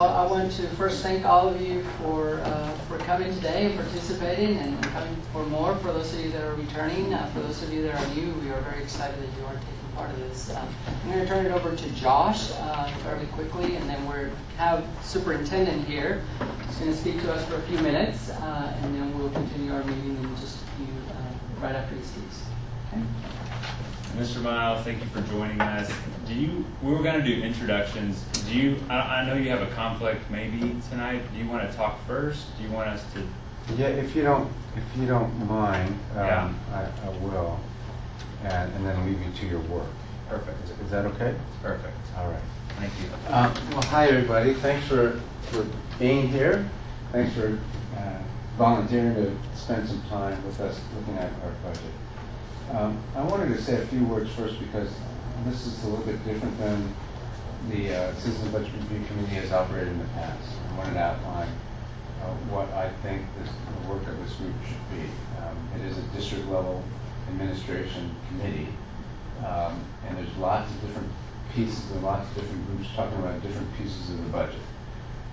I want to first thank all of you for coming today and participating and coming for more. For those of you that are returning, for those of you that are new, we are very excited that you are taking part of this. I'm going to turn it over to Josh fairly quickly, and then we have Superintendent here. He's going to speak to us for a few minutes, and then we'll continue our meeting in just a few right after he speaks. Okay. Mr. Miles, thank you for joining us. We were going to do introductions. I know you have a conflict maybe tonight. Do you want to talk first? Do you want us to? Yeah, if you don't mind, Yeah. I will, and then leave you to your work. Perfect. Is that okay? Perfect. All right. Thank you. Well, hi everybody. Thanks for being here. Thanks for volunteering to spend some time with us looking at our budget. I wanted to say a few words first because this is a little bit different than the Citizen Budget Review Committee has operated in the past. I wanted to outline what I think the work of this group should be. It is a district level administration committee, and there's lots of different pieces and lots of different groups talking about different pieces of the budget,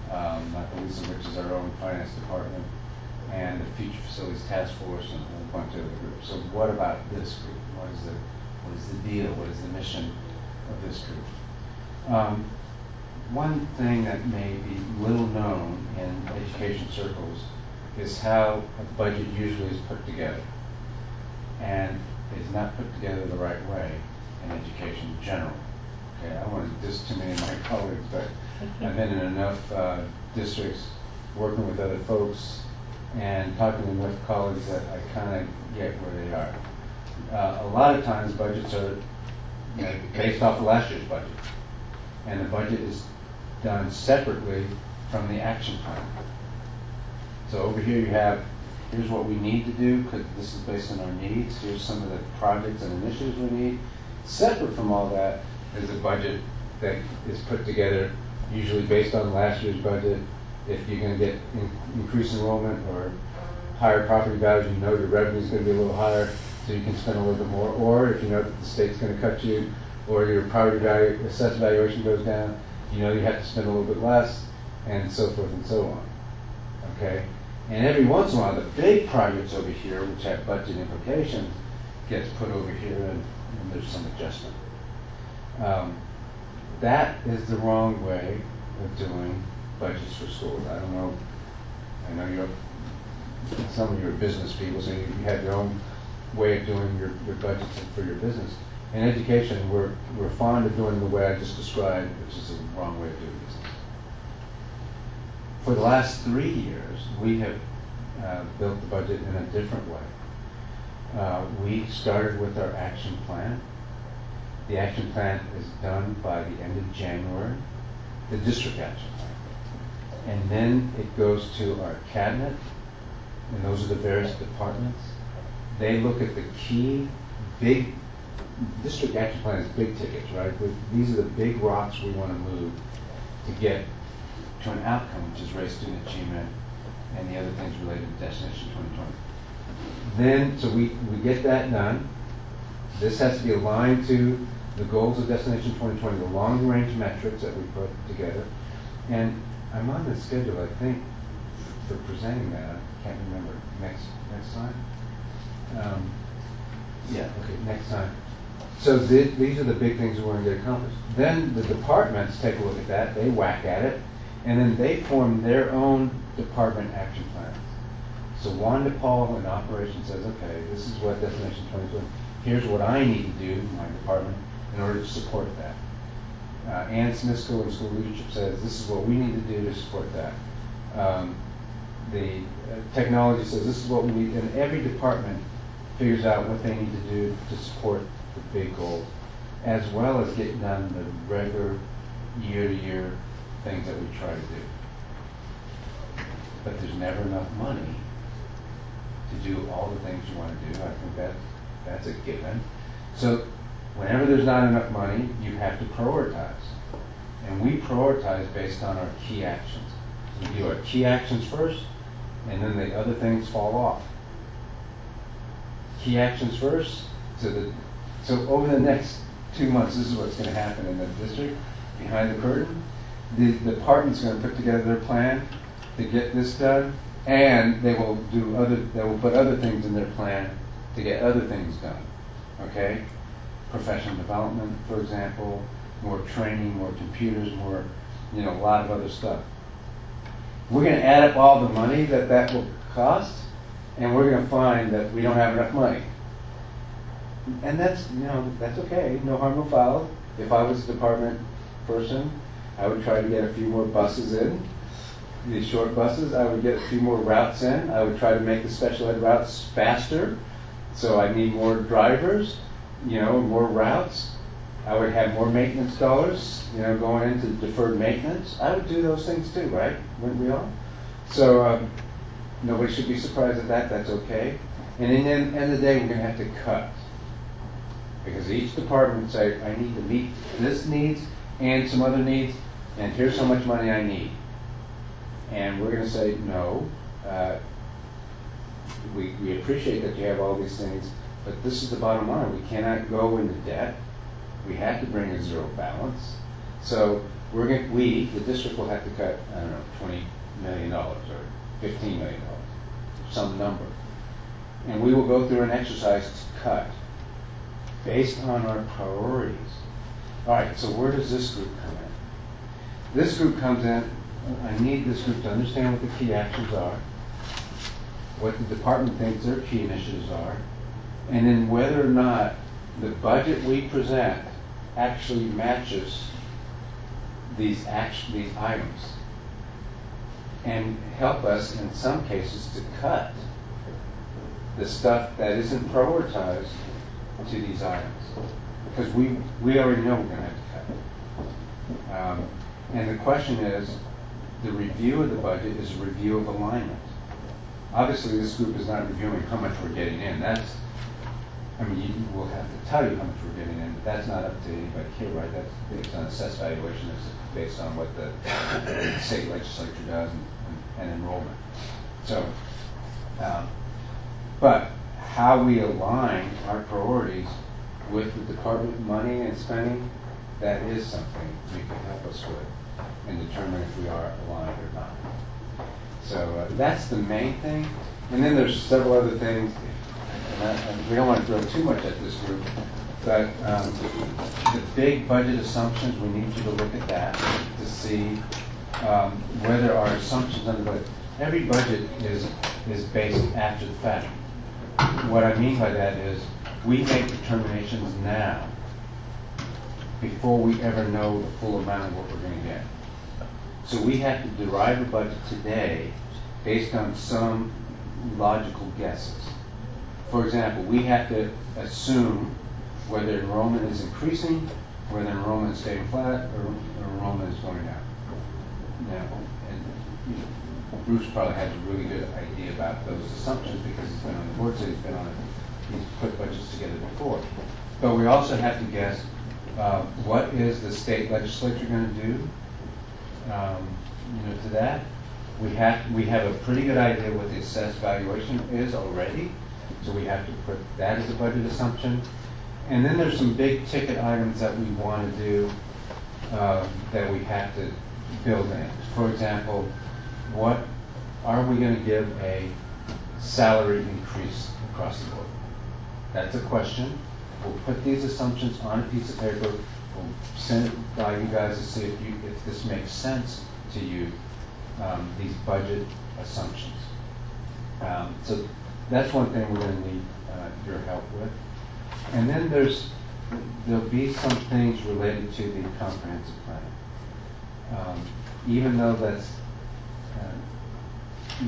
not the least of which is our own finance department and the Future Facilities Task Force and a whole bunch of other groups. So what about this group? What is the deal? What is the mission of this group? One thing that may be little known in education circles is how a budget usually is put together. And it's not put together the right way in education in general. Okay, I don't want to diss too many of my colleagues, but I've been in enough districts working with other folks and talking to enough colleagues that I kind of get where they are. A lot of times budgets are based off of last year's budget, and the budget is done separately from the action plan. So over here you have, here's what we need to do because this is based on our needs. Here's some of the projects and initiatives we need. Separate from all that is a budget that is put together usually based on last year's budget. If you're going to get increased enrollment or higher property values, you know your revenue is going to be a little higher, so you can spend a little bit more. Or if you know that the state's going to cut you, or your property value, assessed valuation goes down, you know you have to spend a little bit less, and so forth and so on. Okay? And every once in a while, the big projects over here, which have budget implications, gets put over here, and there's some adjustment. That is the wrong way of doing budgets for schools. I don't know. I know some of you are business people, so you have your own way of doing your budgets for your business. In education, we're fond of doing the way I just described, which is the wrong way of doing business. For the last 3 years, we have built the budget in a different way. We started with our action plan. The action plan is done by the end of January, the district action plan. And then it goes to our cabinet, and those are the various departments. They look at the key, big, district action plan is big tickets, right? These are the big rocks we want to move to get to an outcome, which is raise student achievement and the other things related to Destination 2020. Then, so we get that done. This has to be aligned to the goals of Destination 2020, the long-range metrics that we put together. And I'm on the schedule, I think, for presenting that. I can't remember. Next time? Yeah, okay, next time. So these are the big things we want to get accomplished. Then the departments take a look at that, they whack at it, and then they form their own department action plans. So Wanda Paul in operations says, okay, this is what Destination 2020, here's what I need to do, my department, in order to support that. Ann Smithskill in school leadership says, this is what we need to do to support that. The technology says, this is what we need, and every department figures out what they need to do to support the big goals, as well as getting done the regular year-to-year things that we try to do. But there's never enough money to do all the things you want to do. I think that's a given. So whenever there's not enough money, you have to prioritize. And we prioritize based on our key actions. We do our key actions first, and then the other things fall off. Key actions first, so over the next 2 months, this is what's going to happen in the district behind the curtain. the department's going to put together their plan to get this done, and they will put other things in their plan to get other things done. Okay? Professional development, for example, more training, more computers, more, a lot of other stuff. We're going to add up all the money that will cost, and we're going to find that we don't have enough money. And that's okay. No harm, no foul. If I was a department person, I would try to get a few more buses in, these short buses. I would get a few more routes in. I would try to make the special ed routes faster. So I need more drivers, more routes. I would have more maintenance dollars, going into deferred maintenance. I would do those things too, right? Wouldn't we all? So nobody should be surprised at that. That's okay. And in the end of the day, we're going to have to cut. Because each department would say, I need to meet this needs and some other needs, and here's how much money I need. And we're going to say, no, we appreciate that you have all these things, but this is the bottom line. We cannot go into debt. We have to bring a zero balance. So the district will have to cut, I don't know, $20 million or $15 million, some number. And we will go through an exercise to cut based on our priorities. All right, so where does this group come in? This group comes in, I need this group to understand what the key actions are, what the department thinks their key initiatives are, and then whether or not the budget we present actually matches these items, and help us in some cases to cut the stuff that isn't prioritized to these items, because we already know we're going to have to cut. And the question is, the review of the budget is a review of alignment. Obviously, this group is not reviewing how much we're getting in. We'll have to tell you how much we're getting in, but that's not up to anybody here, right? That's based on assessed valuation. It's based on what the state legislature does and enrollment. So, but how we align our priorities with the department money and spending, that is something you can help us with and determine if we are aligned or not. So that's the main thing. And then there's several other things, and we don't want to throw too much at this group, but the big budget assumptions, we need you to look at that to see whether our assumptions on the budget. Every budget is based after the fact. What I mean by that is we make determinations now before we ever know the full amount of what we're going to get. So we have to derive a budget today based on some logical guesses. For example, we have to assume whether enrollment is increasing, whether enrollment is staying flat, or enrollment is going down. Now, Bruce probably has a really good idea about those assumptions because he's been on the board, so he's put budgets together before. But we also have to guess what is the state legislature going to do to that. We have a pretty good idea what the assessed valuation is already, so we have to put that as a budget assumption. And then there's some big ticket items that we want to do that we have to build in. For example, what are we going to give a salary increase across the board? That's a question. We'll put these assumptions on a piece of paper. We'll send it by you guys to see if this makes sense to you, these budget assumptions. So that's one thing we're going to need your help with. And then there'll be some things related to the comprehensive plan. Even though that's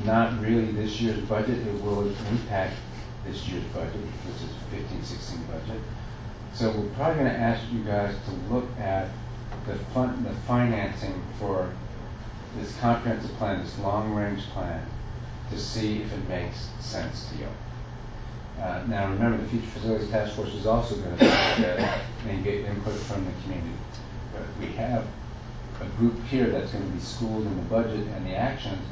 not really this year's budget, it will impact this year's budget, which is 15-16 budget. So we're probably going to ask you guys to look at the financing for this comprehensive plan, this long-range plan, to see if it makes sense to you. Now remember, the Future Facilities Task Force is also going to look at it and get input from the community. But we have a group here that's going to be schooled in the budget and the actions,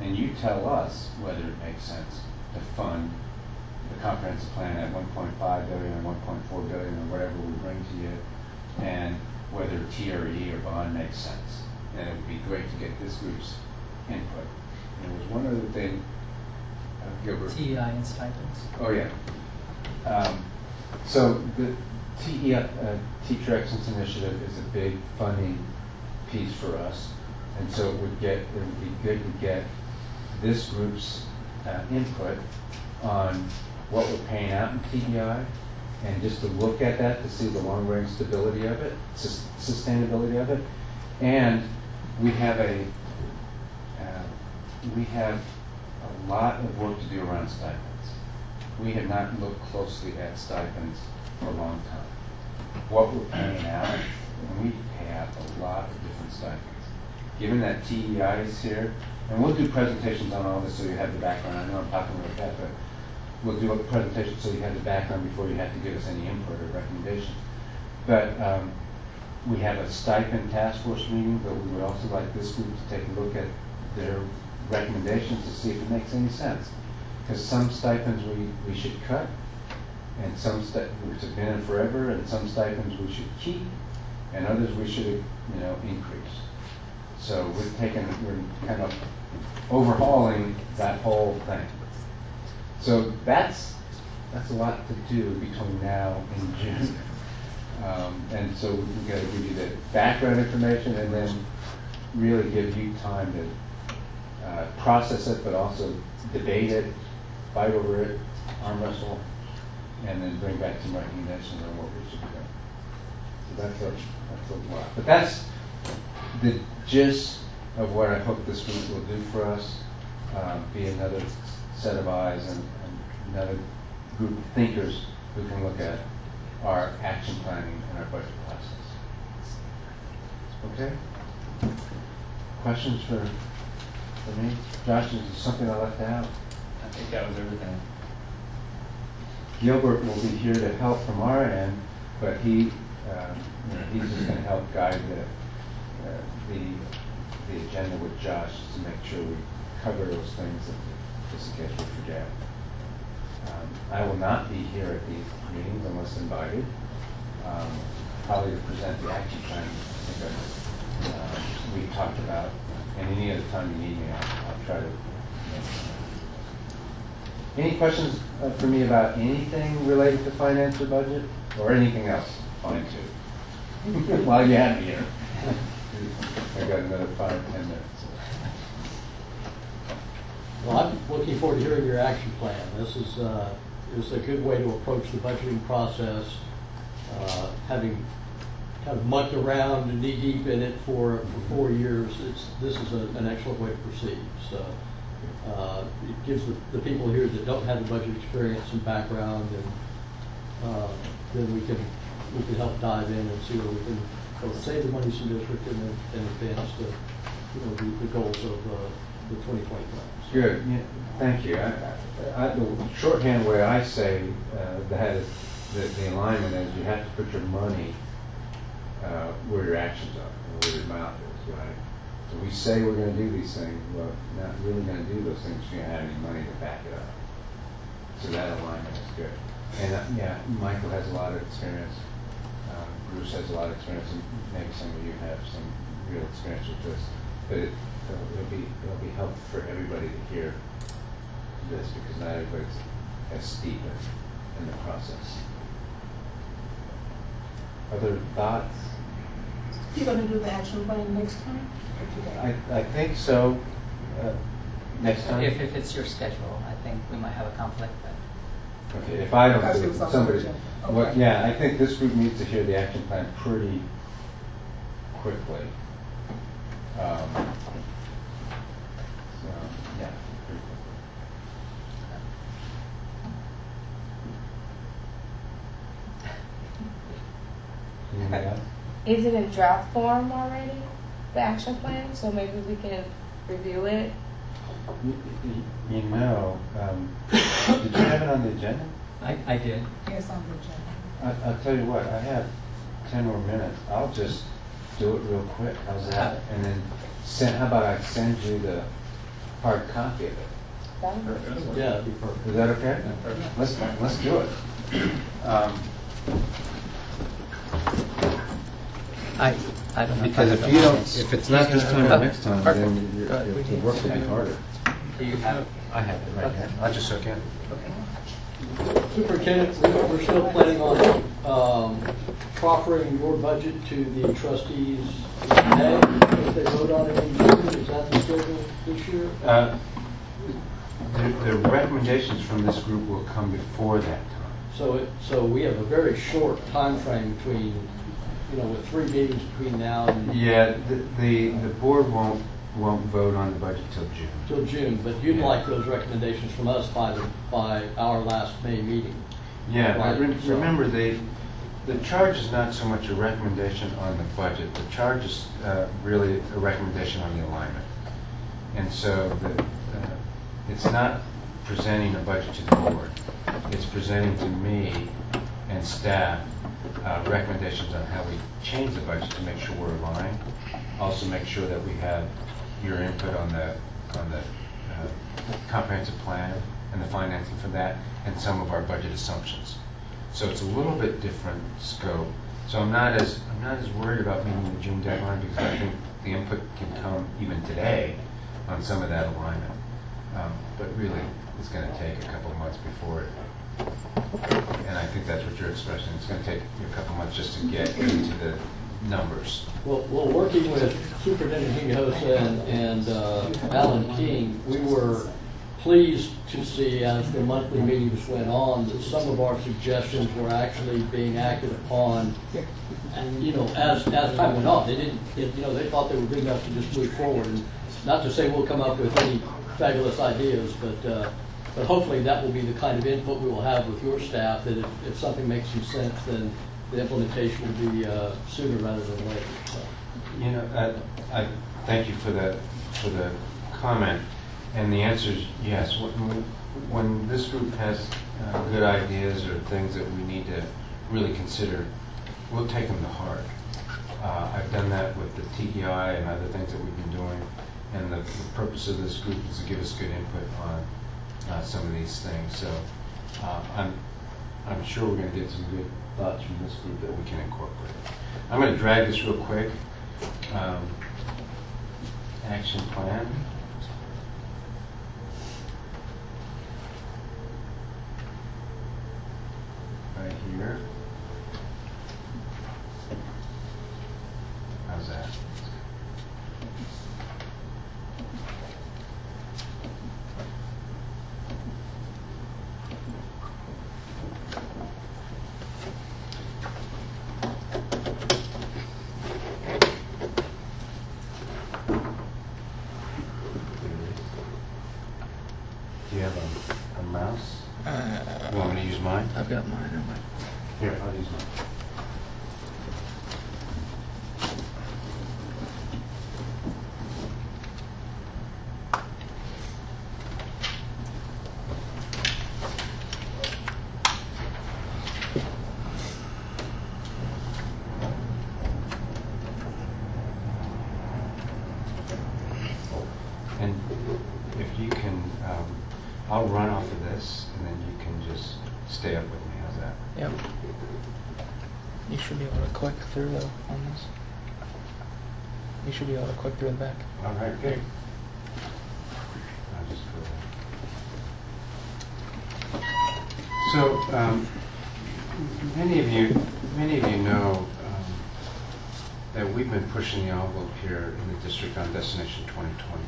and you tell us whether it makes sense to fund the comprehensive plan at 1.5 billion or 1.4 billion or whatever we bring to you, and whether TRE or bond makes sense. and it would be great to get this group's input. And there was one other thing, Gilbert. TEI and stipends. Oh, yeah. So the Teacher Excellence Initiative is a big funding piece for us, and so it would be good to get this group's input on what we're paying out in TEI, and just to look at that to see the long-range stability of it, sustainability of it, and we have a lot of work to do around stipends. We have not looked closely at stipends for a long time. What we're paying out, and we pay out a lot of different stipends. Given that TEI is here, and we'll do presentations on all this so you have the background. I know I'm talking about that, but we'll do a presentation so you have the background before you have to give us any input or recommendations. But we have a stipend task force meeting, but we would also like this group to take a look at their recommendations to see if it makes any sense. Because some stipends we should cut, and some which have been in forever, and some stipends we should keep, and others we should increase. So we're kind of overhauling that whole thing. So that's a lot to do between now and June. And so we've got to give you the background information and then really give you time to process it, but also debate it, fight over it, arm wrestle, and then bring back some recommendations on what we should do. So that's a lot. But that's the gist of what I hope this group will do for us, be another set of eyes and another group of thinkers who can look at our action planning and our budget process. Okay? Questions for me? Josh, is there something I left out? I think that was everything. Gilbert will be here to help from our end, but he's just going to help guide the agenda with Josh to make sure we cover those things that just in case we forget. I will not be here at these meetings unless invited, probably to present the action plan that we talked about, and any other time you need me, I'll try to. Any questions for me about anything related to finance or budget, or anything else? Fine too. While you have me here, I've got another 5-10 minutes. Well, I'm looking forward to hearing your action plan. This is a good way to approach the budgeting process. Having kind of mucked around and knee deep in it for 4 years, this is an excellent way to proceed. So it gives the people here that don't have the budget experience some background, and then we can help dive in and see where we can both save the money from district and advance the goals of the 2020 plan. Good. Yeah, thank you. The shorthand way I say that is the alignment is you have to put your money where your actions are, and where your mouth is, right? So we say we're going to do these things, well, not really going to do those things if you don't have any money to back it up. So that alignment is good. And yeah, Michael has a lot of experience. Bruce has a lot of experience, and maybe some of you have some real experience with this. But it'll be helpful for everybody to hear this, because not everybody's as steep in the process. Other thoughts? You're going to do the action plan next time? I think so. Next time? If it's your schedule, I think we might have a conflict. But Okay, if I don't Because do it it, was on the somebody. agenda. Well, Okay. yeah, I think this group needs to hear the action plan pretty quickly. So, yeah, pretty quickly. Anything else? Is it in draft form already, the action plan? So maybe we can review it. You know, did you have it on the agenda? I did. Yes, on the agenda. I'll tell you what, I have 10 more minutes. I'll just do it real quick. How's that? And then how about I send you the hard copy of it? That would be good. Yeah, that'd be perfect. Is that okay? Let's do it. I don't know. Because if you don't, if it's not this time or next time, Perfect. then Go ahead. the work will be harder. Do you have? I have it right here. I'll just look in. Superintendent, we're still planning on proffering your budget to the trustees today. If they vote on it in June, is that the schedule this year? The recommendations from this group will come before that time. So we have a very short time frame between, with 3 meetings between now and Yeah, the board won't vote on the budget till June. But you'd Yeah. like those recommendations from us by our last May meeting. Yeah, Right, but so- remember, the charge is not so much a recommendation on the budget. The charge is really a recommendation on the alignment. And so it's not presenting a budget to the board. It's presenting to me and staff recommendations on how we change the budget to make sure we're aligned. Also make sure that we have your input on the comprehensive plan and the financing for that, and some of our budget assumptions. So it's a little bit different scope. So I'm not as worried about meeting the June deadline, because I think the input can come even today on some of that alignment. But really, it's going to take a couple of months before it. And I think that's what you're expressing. It's going to take a couple of months just to get into the numbers. Well, working with Superintendent Hinojosa and Alan King, we were pleased to see as the monthly meetings went on that some of our suggestions were actually being acted upon, as time went on. They didn't, they thought they were good enough to just move forward. And not to say we'll come up with any fabulous ideas, but hopefully that will be the kind of input we will have with your staff, that if something makes some sense, then the implementation will be sooner rather than later. So. I thank you for the comment, and the answer is yes. When this group has good ideas or things that we need to really consider, we'll take them to heart. I've done that with the TEI and other things that we've been doing, and the purpose of this group is to give us good input on some of these things. So I'm sure we're going to get some good thoughts from this group that we can incorporate. I'm going to drag this real quick. Action plan. Right here. How's that? Do you have a mouse? You want me to use mine? I've got mine. Here, I'll use mine. And if you can, I'll run off of this, and then you can just stay up with me. How's that? Yep. You should be able to click through though on this. You should be able to click through the back. All right, good. I'll just go there. So, many of you know that we've been pushing the envelope here in the district on Destination 2020.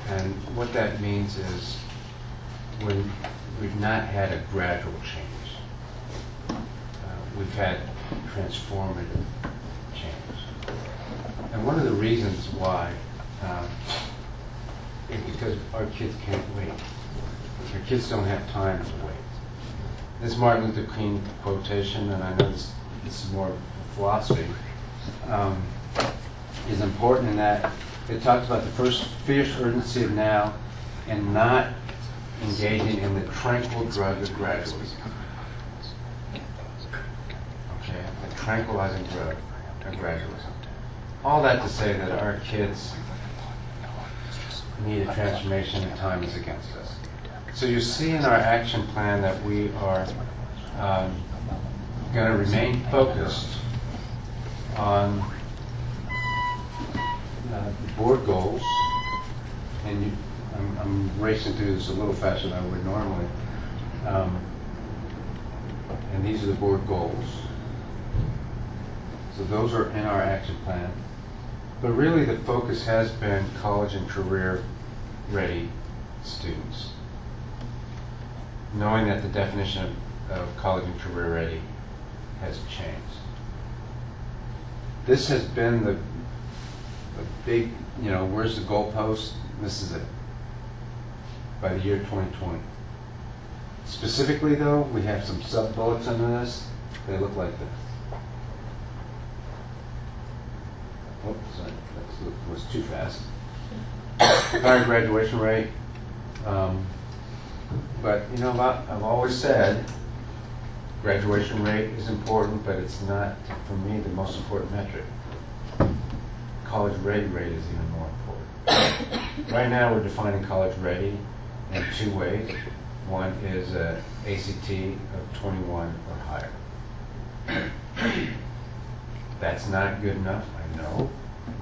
And what that means is when we've not had a gradual change. We've had transformative change. And one of the reasons why is because our kids can't wait. Our kids don't have time to wait. This Martin Luther King quotation, and I know this is more philosophy, is important in that it talks about the first fierce urgency of now and not engaging in the tranquil drug of gradualism. Okay, the tranquilizing drug of gradualism. All that to say that our kids need a transformation and time is against us. So you see in our action plan that we are going to remain focused on the board goals, and I'm racing through this a little faster than I would normally. And these are the board goals. So those are in our action plan. But really the focus has been college and career ready students. Knowing that the definition of college and career ready has changed. This has been the big, where's the goalpost? This is it. By the year 2020. Specifically though, we have some sub-bullets under this. They look like this. Oops, sorry, that was too fast. Higher graduation rate. But I've always said graduation rate is important, but it's not, for me, the most important metric. College ready rate is even more important. Right now we're defining college ready in two ways. One is ACT of 21 or higher. That's not good enough, I know.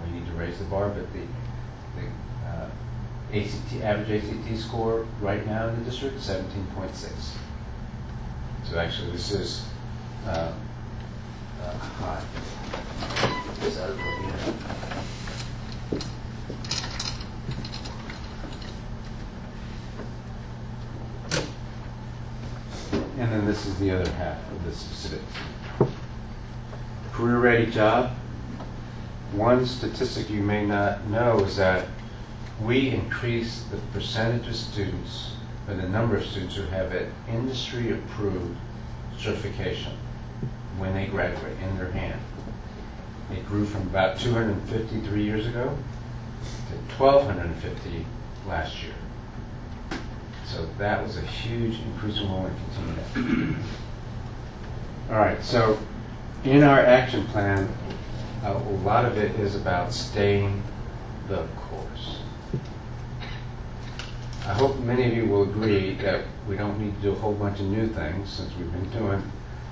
We need to raise the bar, but the average ACT score right now in the district is 17.6. So actually this is high. Is that And then this is the other half of the specific. Career ready job. One statistic you may not know is that we increase the percentage of students, or the number of students who have an industry approved certification when they graduate in their hand. It grew from about 250 3 years ago to 1,250 last year. So that was a huge increase, and we want to continue that. All right, so in our action plan, a lot of it is about staying the course. I hope many of you will agree that we don't need to do a whole bunch of new things, since we've been doing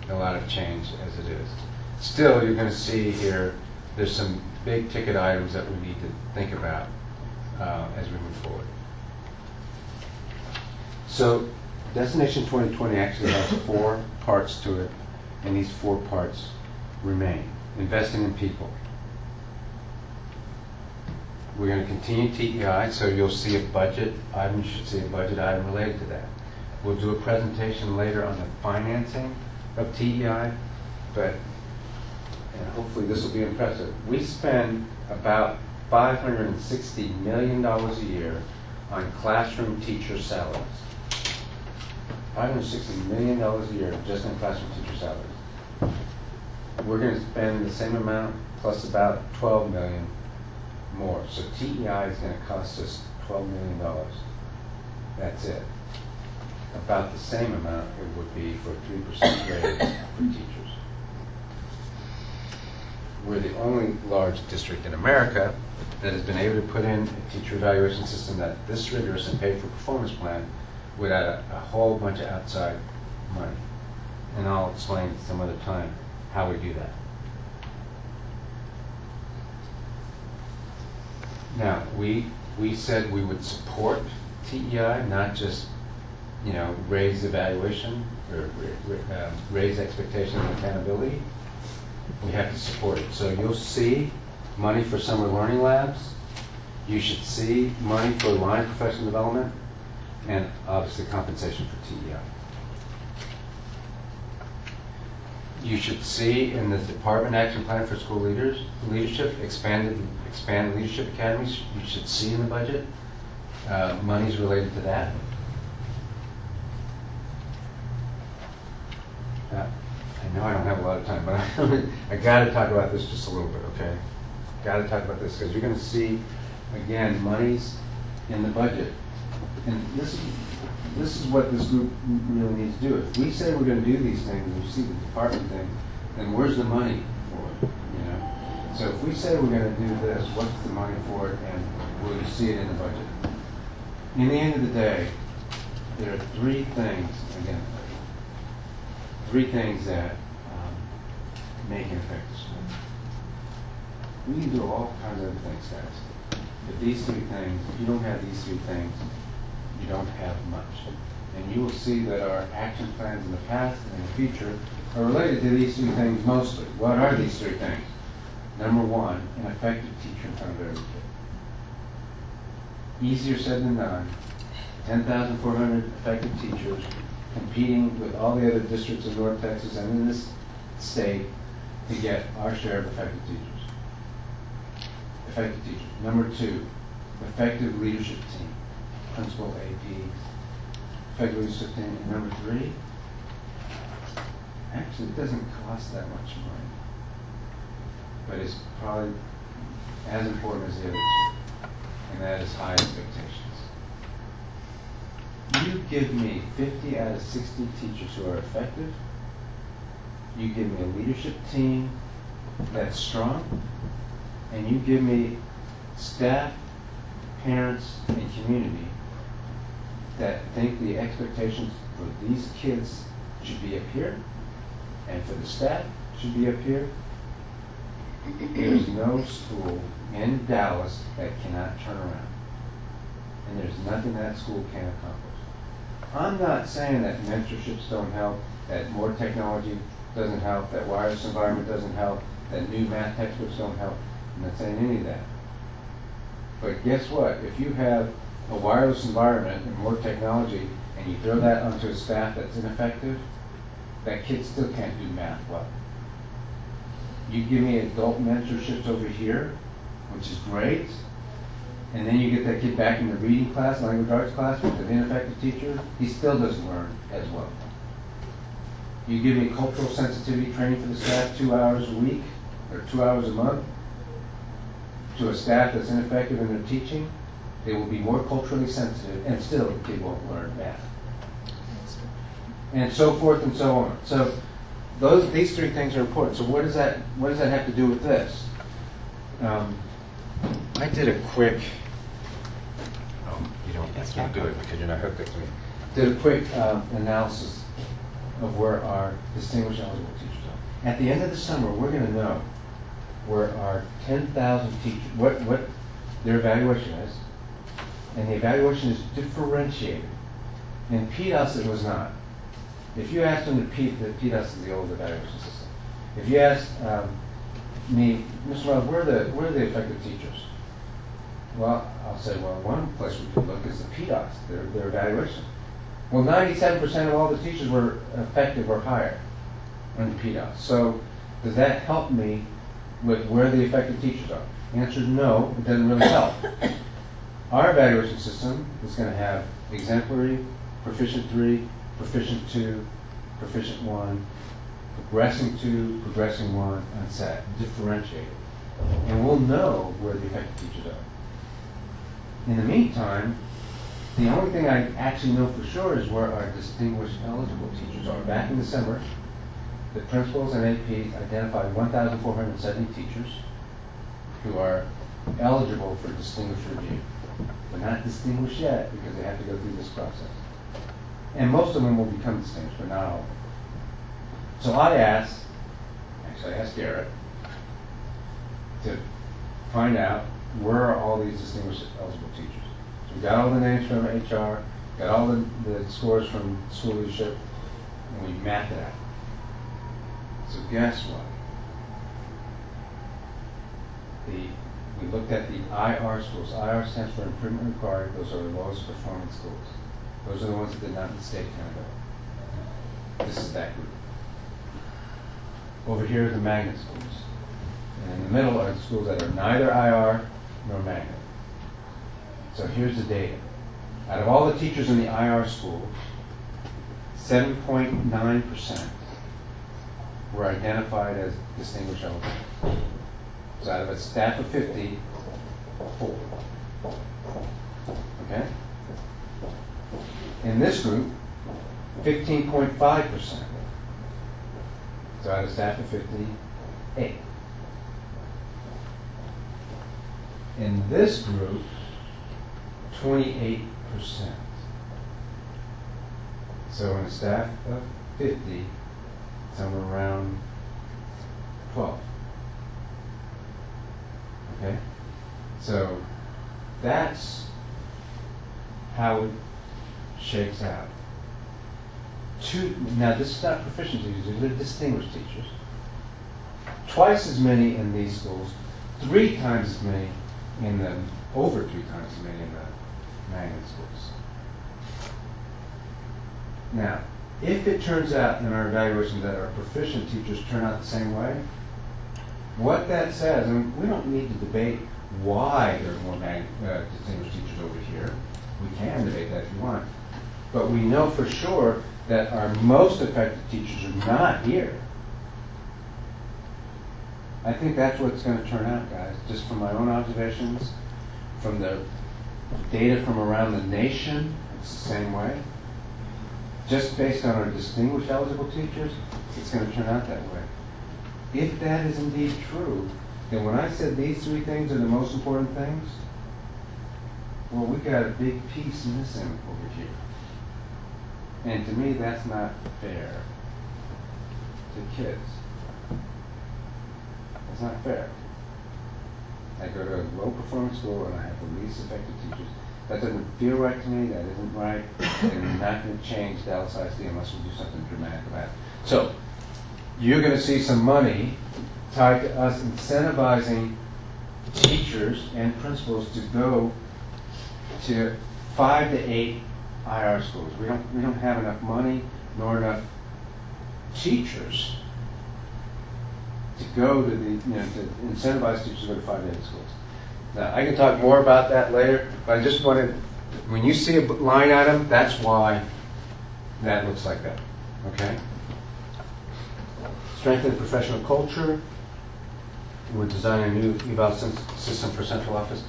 a lot of change as it is. Still, you're going to see here, there's some big ticket items that we need to think about as we move forward. So Destination 2020 actually has 4 parts to it, and these 4 parts remain. Investing in people. We're going to continue TEI, so you'll see a budget item. You should see a budget item related to that. We'll do a presentation later on the financing of TEI, but hopefully this will be impressive. We spend about $560 million a year on classroom teacher salaries. $560 million a year just in classroom teacher salaries. We're going to spend the same amount plus about $12 million more. So TEI is going to cost us $12 million. That's it. About the same amount it would be for a 3% raise for teachers. We're the only large district in America that has been able to put in a teacher evaluation system that this rigorous and paid for performance plan without a whole bunch of outside money. And I'll explain some other time how we do that. Now, we said we would support TEI, not just raise evaluation or raise expectation and accountability. We have to support it. So you'll see money for summer learning labs. You should see money for line professional development, and obviously compensation for TEI. You should see in the department action plan for school leadership, expand leadership academies. You should see in the budget monies related to that. I know I don't have a lot of time, but I got to talk about this just a little bit, okay? Got to talk about this because you're going to see, again, monies in the budget. And this is what this group really needs to do. If we say we're going to do these things, and you see the department thing, then where's the money for it? So if we say we're going to do this, what's the money for it, and will you see it in the budget? In the end of the day, there are 3 things, again, 3 things that make an effect this school. We can do all kinds of other things, guys. But these three things, if you don't have these three things, you don't have much. And you will see that our action plans in the past and in the future are related to these three things mostly. What are these three things? Number one, an effective teacher in front of every kid. Easier said than done. 10,400 effective teachers competing with all the other districts in North Texas and in this state to get our share of effective teachers. Effective teachers. Number two, effective leadership team. Principal, APs, effective leadership team. And number three, actually it doesn't cost that much money, but it's probably as important as the other two, and that is high expectations. You give me 50 out of 60 teachers who are effective, you give me a leadership team that's strong, and you give me staff, parents, and community that think the expectations for these kids should be up here, and for the staff should be up here. There's no school in Dallas that cannot turn around. And there's nothing that school can't accomplish. I'm not saying that mentorships don't help, that more technology doesn't help, that wireless environment doesn't help, that new math textbooks don't help. I'm not saying any of that. But guess what? If you have a wireless environment and more technology, and you throw that onto a staff that's ineffective, that kid still can't do math well. You give me adult mentorships over here, which is great, and then you get that kid back in the reading class, language arts class with an ineffective teacher, he still doesn't learn as well. You give me cultural sensitivity training for the staff 2 hours a week, or 2 hours a month, to a staff that's ineffective in their teaching, they will be more culturally sensitive, and still the kid won't learn math. And so forth and so on. So these three things are important. So what does that have to do with this? I did a quick. Oh, I can't do it because you're not hooked up to me. Did a quick analysis of where our distinguished eligible teachers are. At the end of the summer, we're going to know where our 10,000 teachers, what their evaluation is, and the evaluation is differentiated. In PDOS, it was not. If you asked them the PDOS is the old evaluation system. If you asked me, Mr. Miles, where are the effective teachers? Well, I'll say, well, one place we could look is the PDOS, their evaluation. Well, 97% of all the teachers were effective or higher on the PDOS. So does that help me with where the effective teachers are? The answer is no, it doesn't really help. Our evaluation system is going to have exemplary, proficient 3, proficient 2, proficient 1, progressing 2, progressing 1, and SAT, differentiated. And we'll know where the effective teachers are. In the meantime, the only thing I actually know for sure is where our distinguished eligible teachers are. Back in December, the principals and APs identified 1,470 teachers who are eligible for distinguished review. They're not distinguished yet because they have to go through this process. And most of them will become distinguished, but not all of them. So I asked Garrett to find out where are all these distinguished eligible teachers. So we got all the names from HR, got all the scores from school leadership, and we mapped it out. So guess what? We looked at the IR schools. IR stands for Improvement Required. Those are the lowest performing schools. Those are the ones that did not mistake Canada. This is that group. Over here are the magnet schools. And in the middle are the schools that are neither IR nor magnet. So here's the data. Out of all the teachers in the IR school, 7.9% were identified as distinguished eligible. So out of a staff of 50, 4. Okay? In this group, 15.5%. So out of staff of 50, 8. In this group, 28%. So in a staff of 50, somewhere around 12. Okay? So that's how it shakes out. Now this is not proficiency teachers, they're distinguished teachers. Twice as many in these schools, 3 times as many in the, over 3 times as many in the magnet schools. Now, if it turns out in our evaluation that our proficient teachers turn out the same way, what that says, and we don't need to debate why there are more distinguished teachers over here. We can debate that if you want. But we know for sure that our most effective teachers are not here. I think that's what it's going to turn out, guys, just from my own observations, from the data from around the nation, it's the same way. Just based on our distinguished eligible teachers, it's going to turn out that way. If that is indeed true, then when I said these 3 things are the most important things, well, we got a big piece missing over here. And to me, that's not fair to kids. It's not fair. I go to a low-performing school and I have the least effective teachers. That doesn't feel right to me. That isn't right. And we're not going to change Dallas ISD unless we do something dramatic about it. So you're going to see some money tied to us incentivizing teachers and principals to go to 5 to 8 IR schools. We don't have enough money nor enough teachers to go to the, to incentivize teachers to go to 5 to 8 schools. Now, I can talk more about that later, but I just wanted, when you see a line item, that's why that looks like that, okay? Strengthen professional culture. We're designing a new eval system for central office.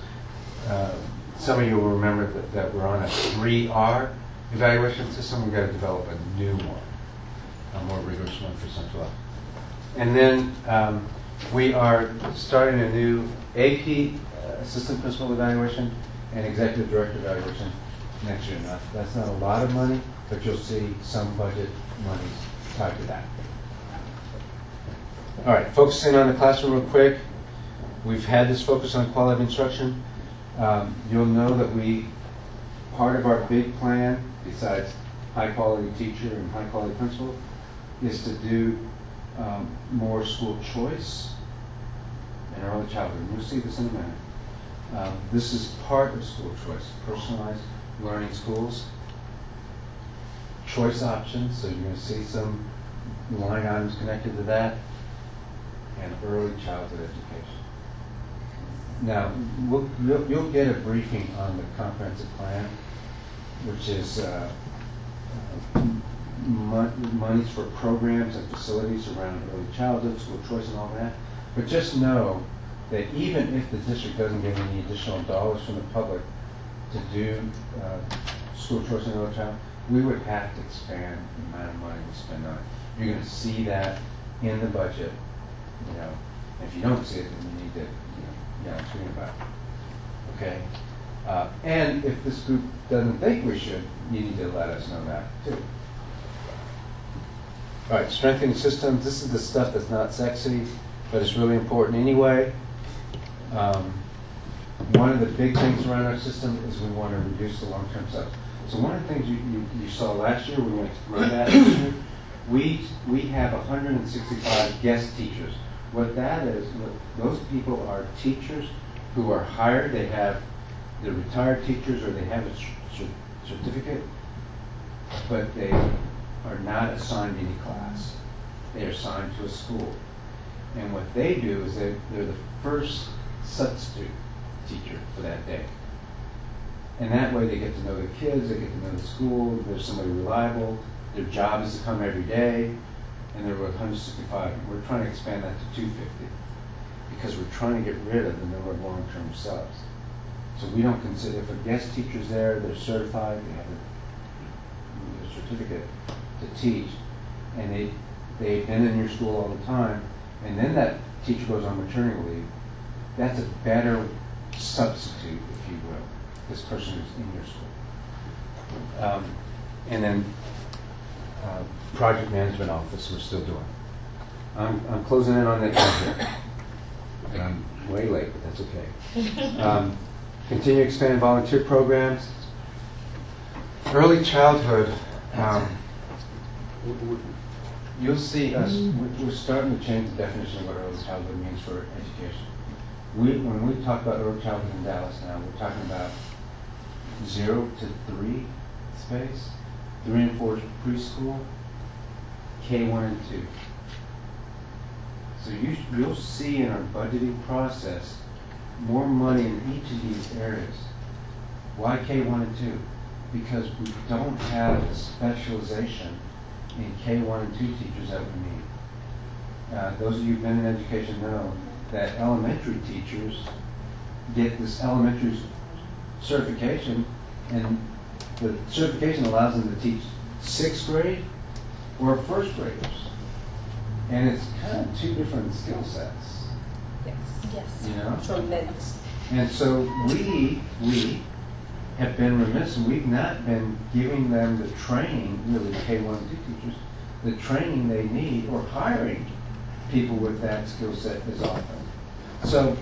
Some of you will remember that we're on a 3R evaluation system. We've got to develop a new one, a more rigorous one for central office. And then we are starting a new AP, assistant principal evaluation, and executive director evaluation next year. Now, that's not a lot of money, but you'll see some budget money tied to that. All right, focusing on the classroom real quick. We've had this focus on quality of instruction. You'll know that part of our big plan, besides high quality teacher and high quality principal, is to do more school choice in early childhood. You'll see this in a minute. This is part of school choice, personalized learning schools. Choice options, so you're going to see some line items connected to that, and early childhood education. Now, you'll get a briefing on the comprehensive plan, which is monies for programs and facilities around early childhood, school choice, and all that. But just know that even if the district doesn't get any additional dollars from the public to do school choice and early childhood, we would have to expand the amount of money we spend on it. You're going to see that in the budget. If you don't see it, then you need to screen about it. Okay? And if this group doesn't think we should, you need to let us know that too. All right, strengthening systems. This is the stuff that's not sexy, but it's really important anyway. One of the big things around our system is we want to reduce the long-term subs. So one of the things you saw last year, we went through that this year, we have 165 guest teachers. What that is, those people are teachers who are hired. They're retired teachers, or they have a certificate, but they are not assigned any class. They are assigned to a school. And what they do is they're the first substitute teacher for that day. And that way they get to know the kids, they get to know the school, there's somebody reliable, their job is to come every day, and there were 165. We're trying to expand that to 250 because we're trying to get rid of the number of long-term subs. So we don't consider, if a guest teacher's there, they're certified, they have a certificate to teach, and they've been in your school all the time, and then that teacher goes on maternity leave, that's a better substitute, if you will, this person who's in your school. And then project management office we're still doing. I'm closing in on that here. and I'm way late, but that's okay. Continue to expand volunteer programs. Early childhood, you'll see us, we're starting to change the definition of what early childhood means for education. When we talk about early childhood in Dallas now, we're talking about 0 to 3 space, 3 and 4 preschool, K1 and 2. So you'll see in our budgeting process more money in each of these areas. Why K1 and 2? Because we don't have the specialization in K1 and 2 teachers that we need. Those of you who've been in education know that elementary teachers get this elementary certification, and the certification allows them to teach 6th grade or 1st graders. And it's kind of 2 different skill sets. Yes. You know? Tremendous. And so we have been remiss, and we've not been giving them the training, really the K1 and 2 teachers, the training they need, or hiring people with that skill set as often. So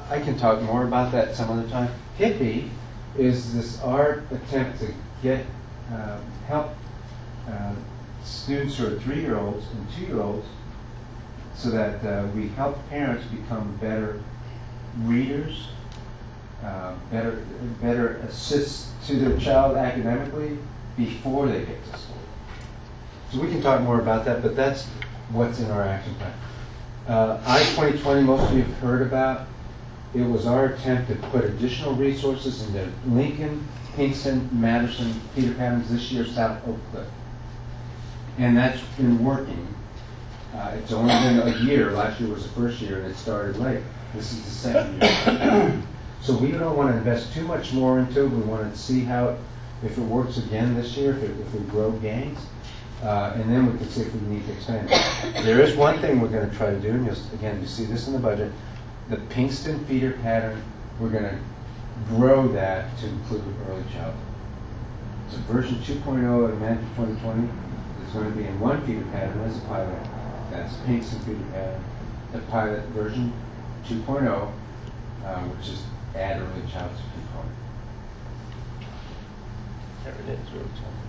I can talk more about that some other time. Hippie is this art attempt to get help students who are 3-year-olds and 2-year-olds, so that we help parents become better readers, better assist to their child academically before they get to school. So we can talk more about that, but that's what's in our action plan. I-2020, most of you have heard about. It was our attempt to put additional resources into Lincoln, Kingston, Madison, Peter Pan's this year, South Oak Cliff. And that's been working. It's only been a year. Last year was the first year, and it started late. This is the second year. So we don't want to invest too much more into it. We want to see if it works again this year, if we grow gains, and then we can see if we need to expand it. There is one thing we're going to try to do, and you see this in the budget. The Pinkston feeder pattern, we're going to grow that to include early childhood. So version 2.0 of Management 2020 is going to be in one feeder pattern as a pilot. That's Pinkston feeder pattern. The pilot version 2.0, which is add early childhood component. There it is, early childhood.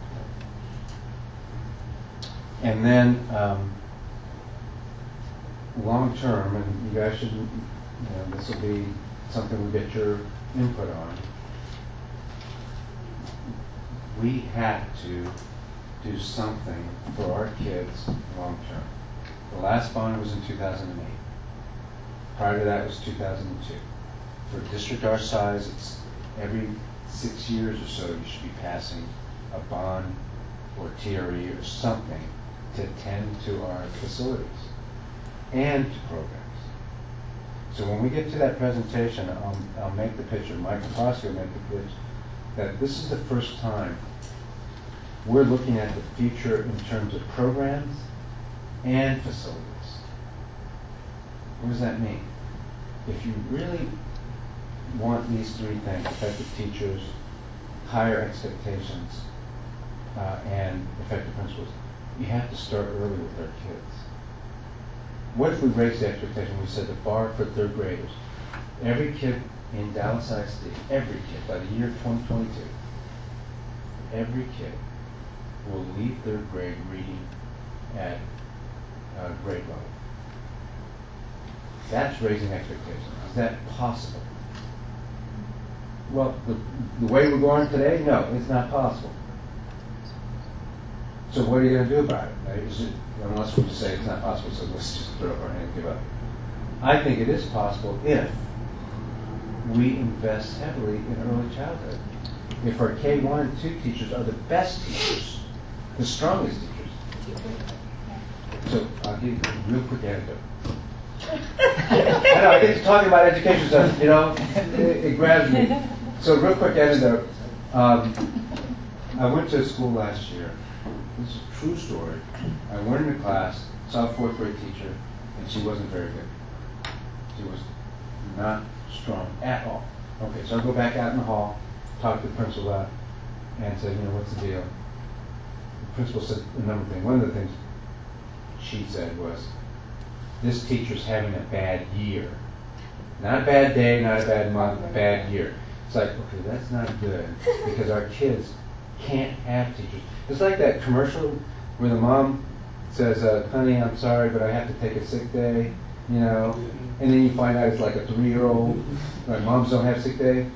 And then long term, and you guys should, this will be something we get your input on. We have to do something for our kids long term. The last bond was in 2008. Prior to that was 2002. For a district our size, it's every 6 years or so you should be passing a bond or TRE or something to tend to our facilities and to programs. So when we get to that presentation, I'll make the picture, Mike Foster will make the pitch, that this is the first time we're looking at the future in terms of programs and facilities. What does that mean? If you really want these 3 things, effective teachers, higher expectations, and effective principals, you have to start early with our kids. What if we raise the expectation? We said the bar for 3rd graders. Every kid in Dallas ISD, every kid by the year 2022, every kid will leave 3rd grade reading at grade level. That's raising expectations. Is that possible? Well, the way we're going today, no, it's not possible. So what are you going to do about it? Unless we just say it's not possible, so let's just throw up our hand and give up. I think it is possible if we invest heavily in early childhood. If our K1 and 2 teachers are the best teachers, the strongest teachers. So I'll give you a real quick anecdote. I know, I get to talking about education stuff, it grabs me. So real quick anecdote. I went to a school last year. This is a true story. I went into class, saw a 4th grade teacher, and she wasn't very good. She was not strong at all. Okay, so I go back out in the hall, talk to the principal about, and said, what's the deal? The principal said a number of things. One of the things she said was, this teacher's having a bad year. Not a bad day, not a bad month, a bad year. It's like, okay, that's not good because our kids can't have teachers. It's like that commercial where the mom says, honey, I'm sorry, but I have to take a sick day, you know, and then you find out it's like a 3-year-old, like moms don't have sick day.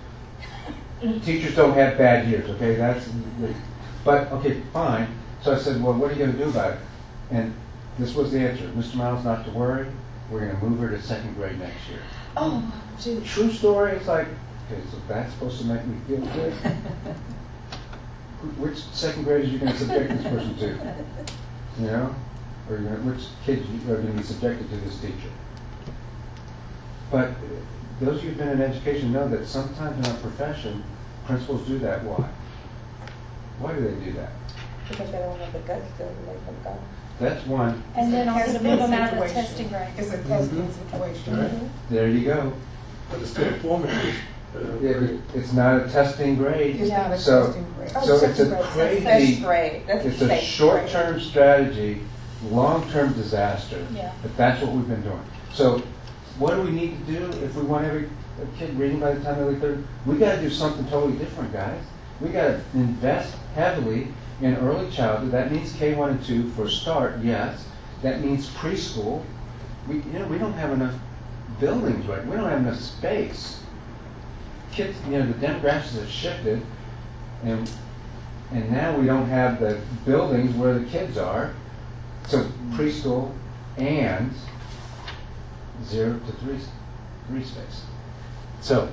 Teachers don't have bad years, okay, but okay, fine. So I said, well, what are you going to do about it? And this was the answer. Mr. Miles, not to worry. We're going to move her to 2nd grade next year. Oh, gee. True story. It's like, okay, so that's supposed to make me feel good? Which 2nd graders are you going to subject this person to? You know? Or which kids are going to be subjected to this teacher? But those of you who've been in education know that sometimes in our profession, principals do that. Why? Why do they do that? Because they don't have the guts to let them go. That's one. And then also to move them out of the Situation. testing grade. It's a testing situation. Right. There you go. But it's still formative. It's not a testing grade. It's not a So- testing grade. So it's a That's crazy, grade. That's it's the a safe short-term strategy, long-term disaster. Yeah. But that's what we've been doing. So what do we need to do if we want every kid reading by the time they're 3rd? We got to do something totally different, guys. We got to invest heavily in early childhood. That means K1 and 2 for a start, yes. That means preschool. We don't have enough buildings, right? We don't have enough space. Kids, the demographics have shifted, and now we don't have the buildings where the kids are. So preschool and 0 to 3 space. So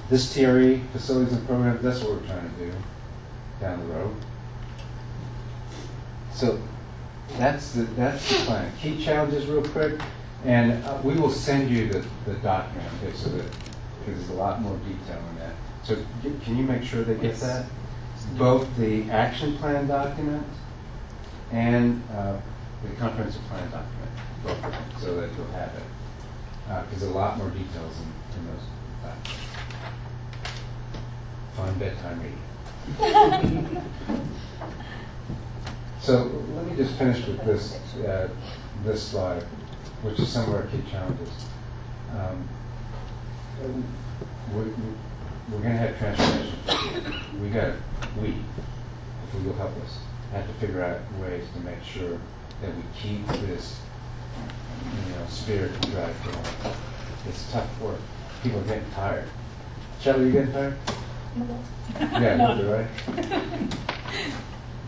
this TRE, facilities and programs, that's what we're trying to do down the road. So that's the plan. Key challenges real quick, and we will send you the document, okay, so that, because there's a lot more detail in that. So can you make sure they get that? Both the action plan document and the comprehensive plan document, both of them, so that you'll have it. Because a lot more details in those documents. Fun bedtime reading. So let me just finish with this slide, which is some of our key challenges. We're going to have transformation. If you'll help us, have to figure out ways to make sure that we keep this, spirit and drive going. It's tough work. People are getting tired. Shelley, you getting tired? Yeah, no. Right?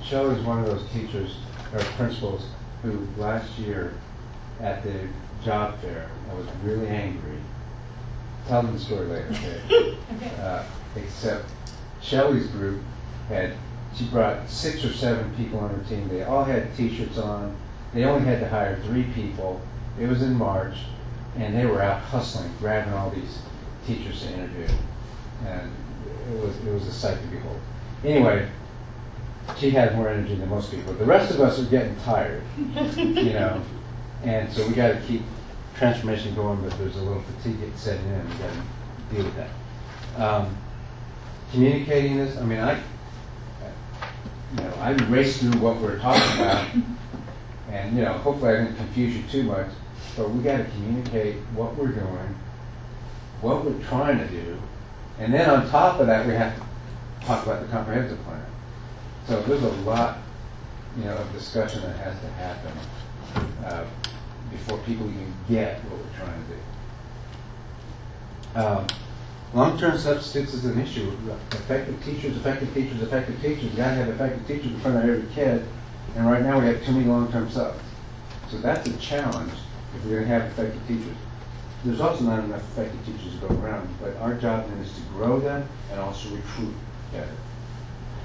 Shelley's one of those teachers or principals who last year at the job fair, I was really angry. Tell them the story later, okay? Except Shelley's group she brought 6 or 7 people on her team. They all had t-shirts on. They only had to hire 3 people. It was in March, and they were out hustling, grabbing all these teachers to interview. And it was a sight to behold. Anyway, she had more energy than most people. The rest of us are getting tired, and so we got to keep transformation going, but there's a little fatigue setting in. We got to deal with that. Communicating this, I raced through what we're talking about, and hopefully I didn't confuse you too much, but we got to communicate what we're doing, what we're trying to do, and then on top of that we have to talk about the comprehensive plan. So there's a lot, of discussion that has to happen before people even get what we're trying to do. Long-term substitutes is an issue. Effective teachers. You got to have effective teachers in front of every kid, and right now we have too many long-term subs. So that's a challenge if we're going to have effective teachers. There's also not enough effective teachers to go around, but our job then is to grow them and also recruit better.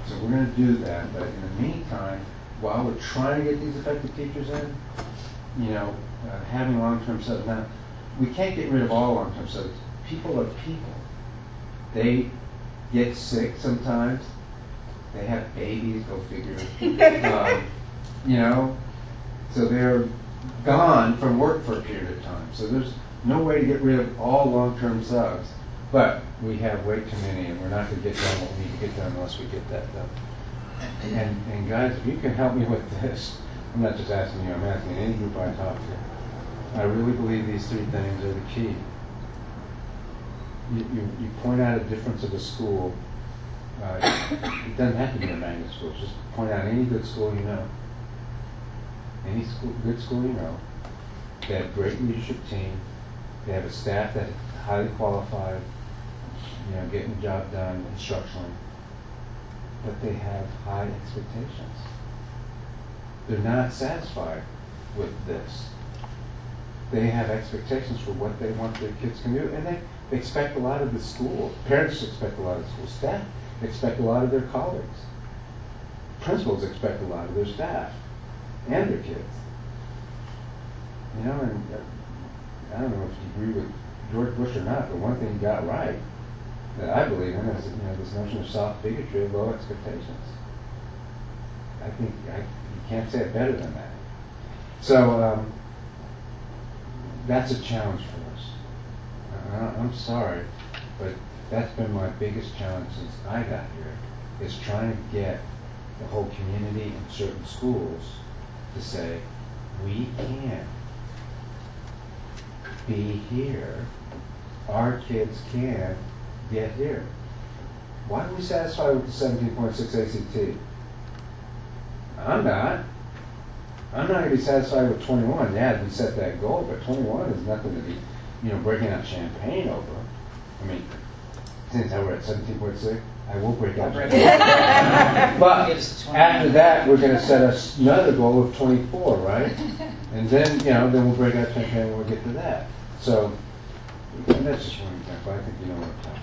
So we're going to do that, but in the meantime, while we're trying to get these effective teachers in, having long-term subs. Now, we can't get rid of all long-term subs. People are people. They get sick sometimes. They have babies, go figure. So they're gone from work for a period of time. So there's no way to get rid of all long-term subs. But we have way too many, and we're not going to get done what we need to get done unless we get that done. And guys, if you can help me with this, I'm not just asking you, I'm asking any group I talk to. I really believe these 3 things are the key. you point out a difference of a school. It doesn't have to be a magnet school. Just point out any good school you know. Any good school you know. They have a great leadership team. They have a staff that is highly qualified, getting the job done instructionally. But they have high expectations. They're not satisfied with this. They have expectations for what they want their kids to do, and they expect a lot of the school. Parents expect a lot of the school. Staff expect a lot of their colleagues. Principals expect a lot of their staff and their kids. And I don't know if you agree with George Bush or not, but one thing he got right that I believe in is this notion of soft bigotry of low expectations. I think you can't say it better than that. So that's a challenge for us. I'm sorry, but that's been my biggest challenge since I got here, is trying to get the whole community in certain schools to say, we can be here. Our kids can get here. Why are we satisfied with the 17.6 ACT? I'm not. I'm not going to be satisfied with 21. Yeah, we set that goal, but 21 is nothing to be, breaking out champagne over. I mean, since we're at 17.6, I will break out champagne. But after that, we're going to set us another goal of 24, right? And then, then we'll break out champagne when we get to that. So, and that's just one example. I think you know what I'm talking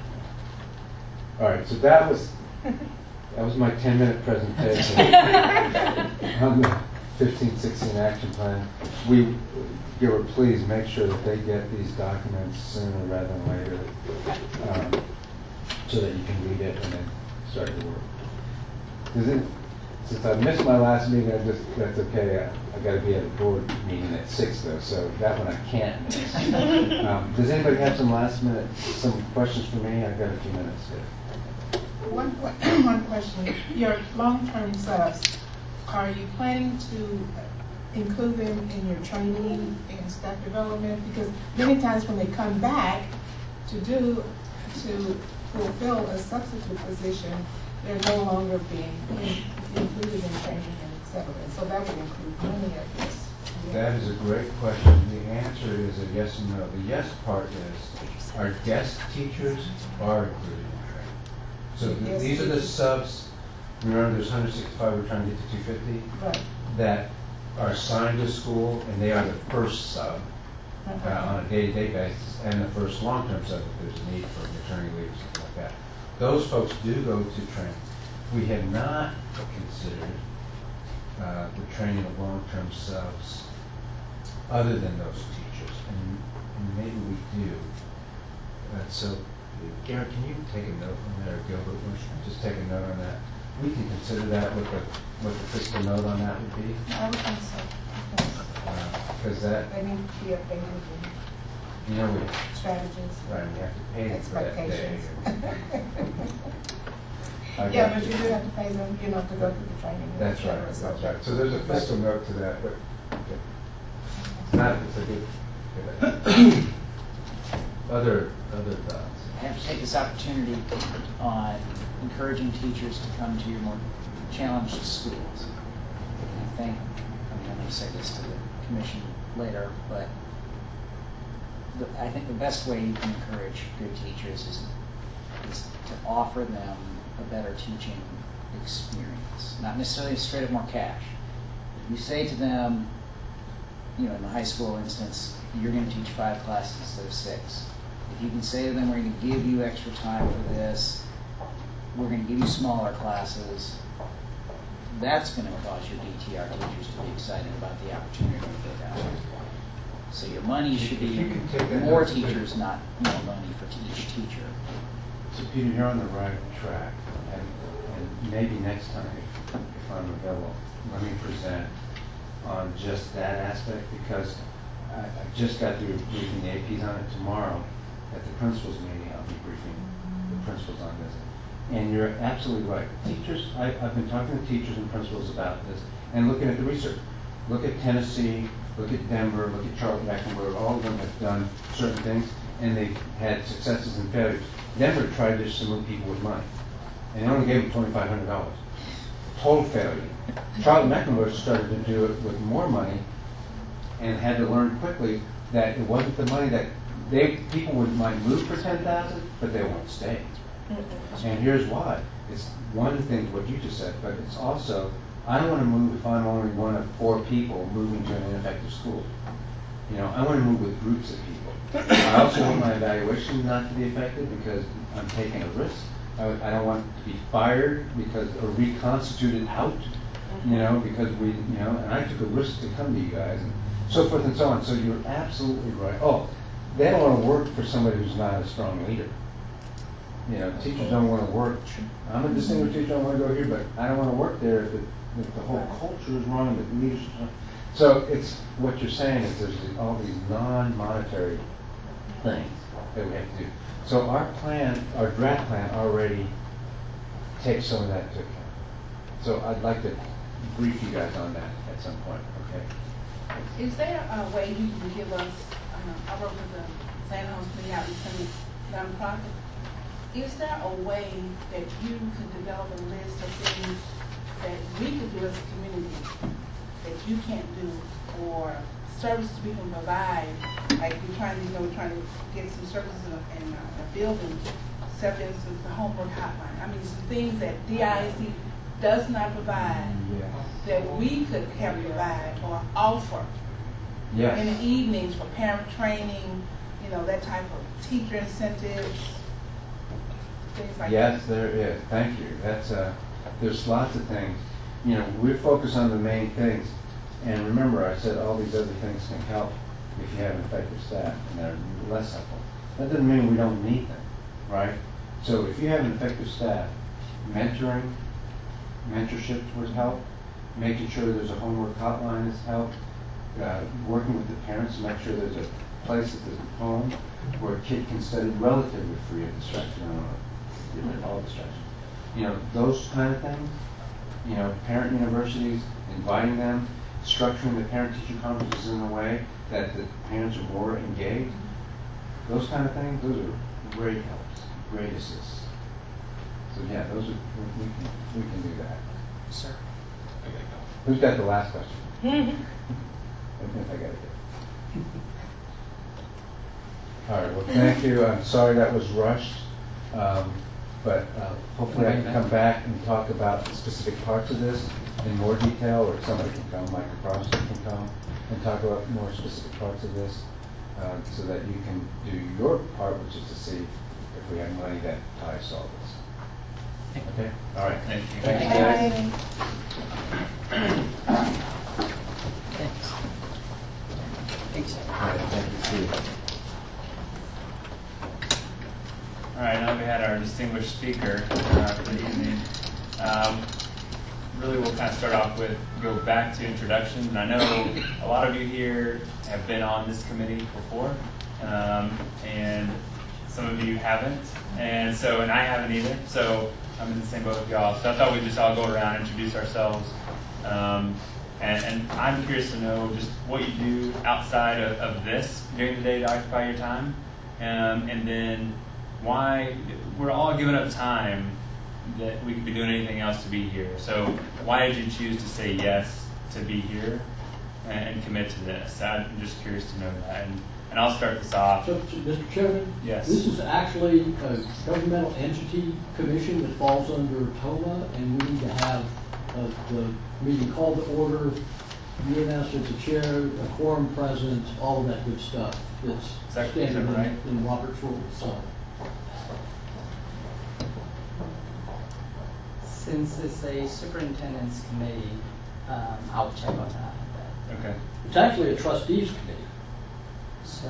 about. All right, so that was my 10-minute presentation on the 15-16 action plan. Please make sure that they get these documents sooner rather than later, so that you can read it and then start your work. Since I missed my last meeting, that's okay. I got to be at a board meeting at 6 though, so that one I can't miss. Does anybody have some questions for me? I've got a few minutes here. One question. Your long-term subs, are you planning to include them in your training and staff development? Because many times when they come back to fulfill a substitute position, they're no longer being included in training and et cetera. So that would include many of this. That is a great question. The answer is a yes and no. The yes part is our guest teachers are included in training. So these are the subs. Remember, there's 165. We're trying to get to 250. Right. That are assigned to school, and they are the first sub on a day-to-day basis, and the first long-term sub if there's a need for maternity leave or something like that. Those folks do go to training. We have not considered the training of long-term subs other than those teachers, and maybe we do. So, Garrett, can you take a note on that, or Gilbert, just take a note on that? We can consider that what the fiscal note on that would be. I would think so. Because that, They need to be updated with strategies. Right, we have to pay them for that day. Yeah, but you do have to pay them, to go through the training. That's right, that's right. So there's a fiscal note to that, but it's a good other thoughts. I have to take this opportunity on encouraging teachers to come to your more challenged schools. I'm going to say this to the commission later, but I think the best way you can encourage good teachers is to offer them a better teaching experience, not necessarily straight up more cash. If you say to them, in the high school instance, you're going to teach 5 classes instead of 6. If you can say to them, we're going to give you extra time for this, we're going to give you smaller classes, that's going to cause your DTR teachers to be excited about the opportunity to get out. So your money should be more teachers, not more money for each teacher. So Peter, you're on the right track, and maybe next time, if I'm available, let me present on just that aspect, because I just got through briefing the APs on it. Tomorrow at the principals meeting, I'll be briefing the principals on this. And you're absolutely right. Teachers, I've been talking to teachers and principals about this and looking at the research. Look at Tennessee, look at Denver, look at Charlotte Mecklenburg. All of them have done certain things. and they had successes and failures. Denver tried this to move people with money, and they only gave them $2,500. Total failure. Charlie Mecklenburg started to do it with more money, and had to learn quickly that it wasn't the money that people might move for $10,000, but they won't stay. And here's why. It's one of the things what you just said, but it's also, I don't want to move if I'm only one of 4 people moving to an ineffective school. You know, I want to move with groups of people. I also want my evaluation not to be effective because I'm taking a risk. I don't want to be fired or reconstituted out, you know, because and I took a risk to come to you guys, and so forth and so on. So you're absolutely right. Oh, they don't want to work for somebody who's not a strong leader. You know, teachers don't want to work. I'm a distinguished teacher, I want to go here, but I don't want to work there if the whole culture is wrong, the leadership is wrong. So it's what you're saying is there's all these non-monetary things that we have to do. So our draft plan already takes some of that into account. So I'd like to brief you guys on that at some point, okay? Is there a way you can give us, I work with the San Jose Community Outreach nonprofit, is there a way that you could develop a list of things that we could do as a community that you can't do, or services we can provide? Like we're trying to get some services in a building, for instance, the homework hotline. I mean, some things that DISD does not provide that we could help provide or offer. Yes. In the evenings for parent training, that type of teacher incentives, things like that. Yes, there is. Thank you. That's there's lots of things. We focus on the main things, and remember, I said all these other things can help if you have effective staff, and they're less helpful. That doesn't mean we don't need them, right? So if you have an effective staff, mentorships would help. Making sure there's a homework hotline is help. Working with the parents to make sure there's a place at the home where a kid can study relatively free of distraction. I don't know, get rid of all distraction. Those kind of things. Parent universities, inviting them, structuring the parent-teacher conferences in a way that the parents are more engaged. Those kind of things, those are great helps, great assists. So yeah, those are we can do that. Sir. Who's got the last question? I think I got it. All right, well, thank you. I'm sorry that was rushed, but hopefully I can come back and talk about the specific parts of this in more detail, or somebody can come, Michael Carson can come and talk about more specific parts of this, so that you can do your part, which is to see if we have money that ties all this. Okay? All right. Thank you. Thank you, guys. Thanks. Thanks. All right, thank you, Steve. All right, now we had our distinguished speaker for the evening. Really, we'll kind of start off with, go back to introductions. And I know a lot of you here have been on this committee before, and some of you haven't. And I haven't either. So I'm in the same boat with y'all. So I thought we'd just all go around and introduce ourselves. And I'm curious to know just what you do outside of this during the day to occupy your time. And then why we're all giving up time that we could be doing anything else to be here. So why did you choose to say yes to be here and commit to this? I'm just curious to know that. And I'll start this off. So, Mr. Chairman? Yes. This is actually a governmental entity commission that falls under TOMA, and we need to have the meeting called to order. You announced as the chair, a quorum present, all of that good stuff. It's standard right? in Robert's rules. So. Since it's a superintendent's committee, I'll check on that. Okay. It's actually a trustees committee. So,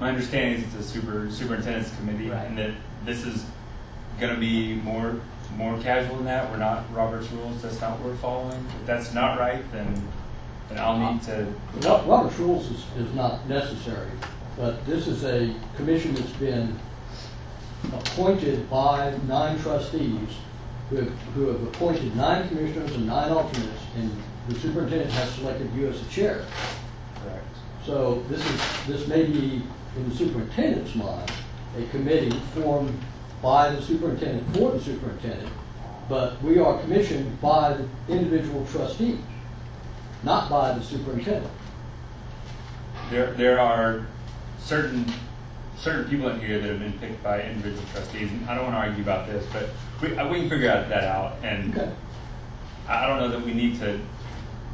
My understanding is it's a superintendent's committee, Right. and that this is going to be more casual than that. We're not Robert's rules. That's not what we're following. If that's not right, then I'll need to. Robert's rules is not necessary, but this is a commission that's been appointed by 9 trustees who have appointed 9 commissioners and 9 alternates, and the superintendent has selected you as the chair. Correct. So this may be in the superintendent's mind, a committee formed by the superintendent for the superintendent, but we are commissioned by the individual trustees, not by the superintendent. There are certain people in here that have been picked by individual trustees, and I don't want to argue about this, but we can figure that out. And Okay. I don't know that we need to.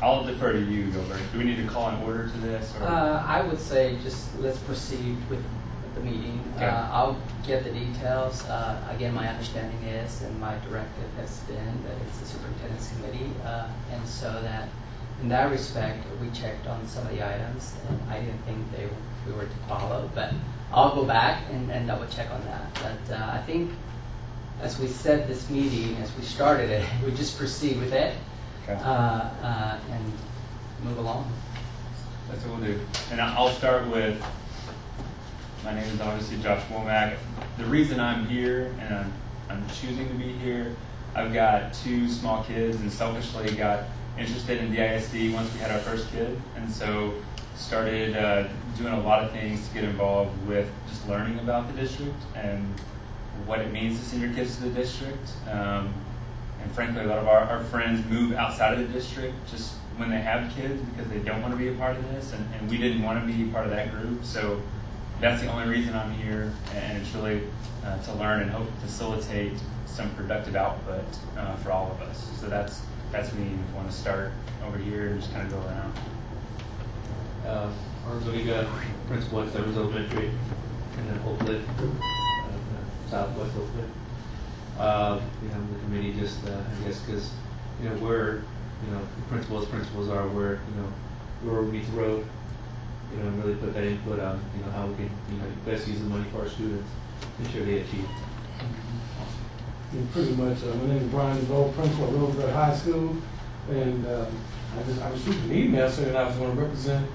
I'll defer to you, Gilbert. Do we need to call an order to this? Or? I would say just let's proceed with the meeting. Okay. I'll get the details. Again, my understanding is, and my directive has been that it's the superintendent's committee, and so that in that respect, we checked on some of the items, and I didn't think we were to follow, but I'll go back and double check on that. But I think as we said this meeting, as we started it, we just proceed with it. Okay. And move along. That's what we'll do. And I'll start with, my name is obviously Josh Womack. The reason I'm here, and I'm choosing to be here, I've got 2 small kids and selfishly got interested in DISD once we had our first kid. And so started doing a lot of things to get involved with just learning about the district and what it means to send your kids to the district. And frankly, a lot of our friends move outside of the district just when they have kids because they don't want to be a part of this, and we didn't want to be part of that group. So that's the only reason I'm here, and it's really to learn and hope to facilitate some productive output for all of us. So that's me. If you want to start over here and just kind of go around. Arzoniga, principal at Severs Elementary, and then Oakland, Southwest Oakland. The committee just, I guess, because, we're, principals are where, where we meet the road, and really put that input on, how we can, best use the money for our students, ensure they achieve. And pretty much, my name is Brian DeVoe, principal at Roosevelt High School, and I received an email saying I was going to represent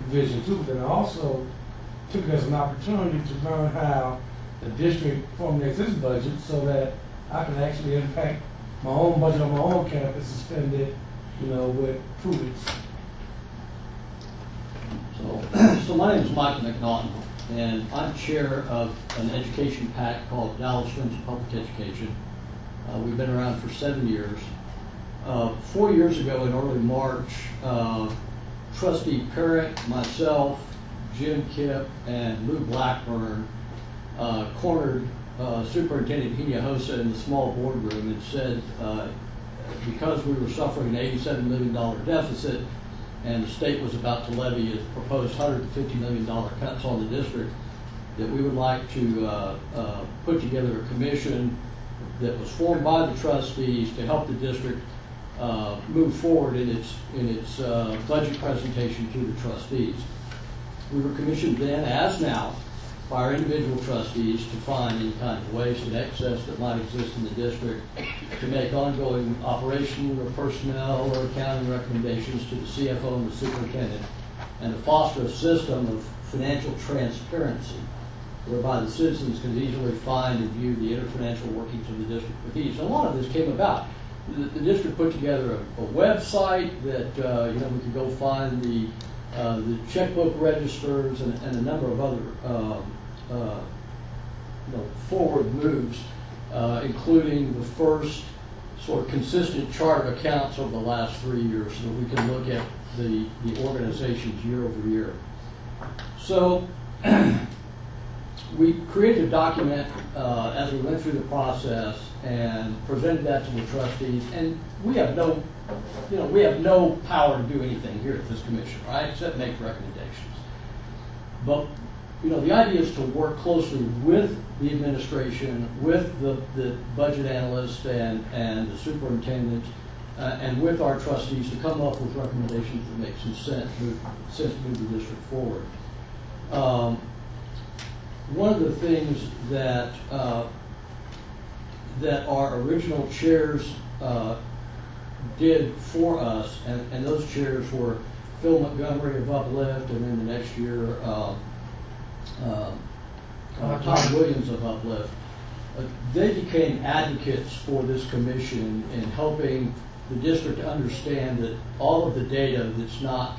Division 2, but then I also took it as an opportunity to learn how the district formulates its budget so that I can actually impact my own budget on my own campus and spend it, with prudence. So my name is Michael McNaughton, and I'm chair of an education PAC called Dallas Friends of Public Education. We've been around for 7 years. 4 years ago in early March, Trustee Parrott, myself, Jim Kipp, and Lou Blackburn cornered Superintendent Hinojosa in the small boardroom and said because we were suffering an $87 million deficit and the state was about to levy a proposed $150 million cuts on the district, that we would like to put together a commission that was formed by the trustees to help the district move forward in its budget presentation to the trustees. We were commissioned then, as now, by our individual trustees to find any kind of waste and excess that might exist in the district, to make ongoing operational or personnel or accounting recommendations to the CFO and the superintendent, and to foster a system of financial transparency whereby the citizens can easily find and view the interfinancial workings of the district with ease. A lot of this came about. The district put together a website that we could go find the checkbook registers and a number of other forward moves, including the first sort of consistent chart of accounts over the last 3 years, so that we can look at the organizations year over year. So we created a document as we went through the process and presented that to the trustees, and we have no power to do anything here at this commission, right, except make recommendations. But the idea is to work closely with the administration, with the budget analyst and the superintendent, and with our trustees to come up with recommendations that make some sense to move the district forward. One of the things that our original chairs did for us, and those chairs were Phil Montgomery of Uplift, and then the next year Tom Williams of Uplift. They became advocates for this commission in helping the district to understand that all of the data that's not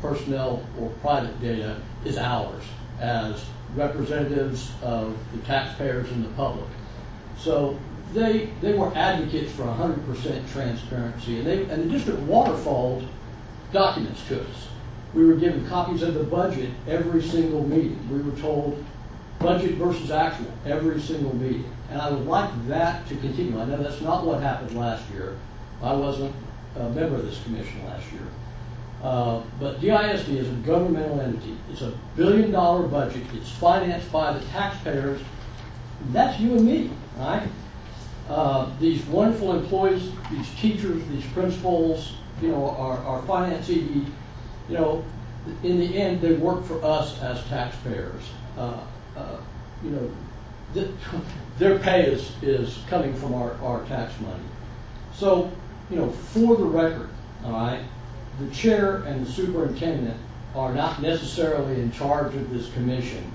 personnel or private data is ours. as representatives of the taxpayers and the public. So they were advocates for 100% transparency, and the district waterfalled documents to us. We were given copies of the budget every single meeting. We were told budget versus actual every single meeting. And I would like that to continue. I know that's not what happened last year. I wasn't a member of this commission last year. But DISD is a governmental entity. It's a $1 billion budget. It's financed by the taxpayers. That's you and me, right? These wonderful employees, these teachers, these principals, our finance ED, in the end, they work for us as taxpayers. Their pay is coming from our tax money. So, for the record, all right, the chair and the superintendent are not necessarily in charge of this commission,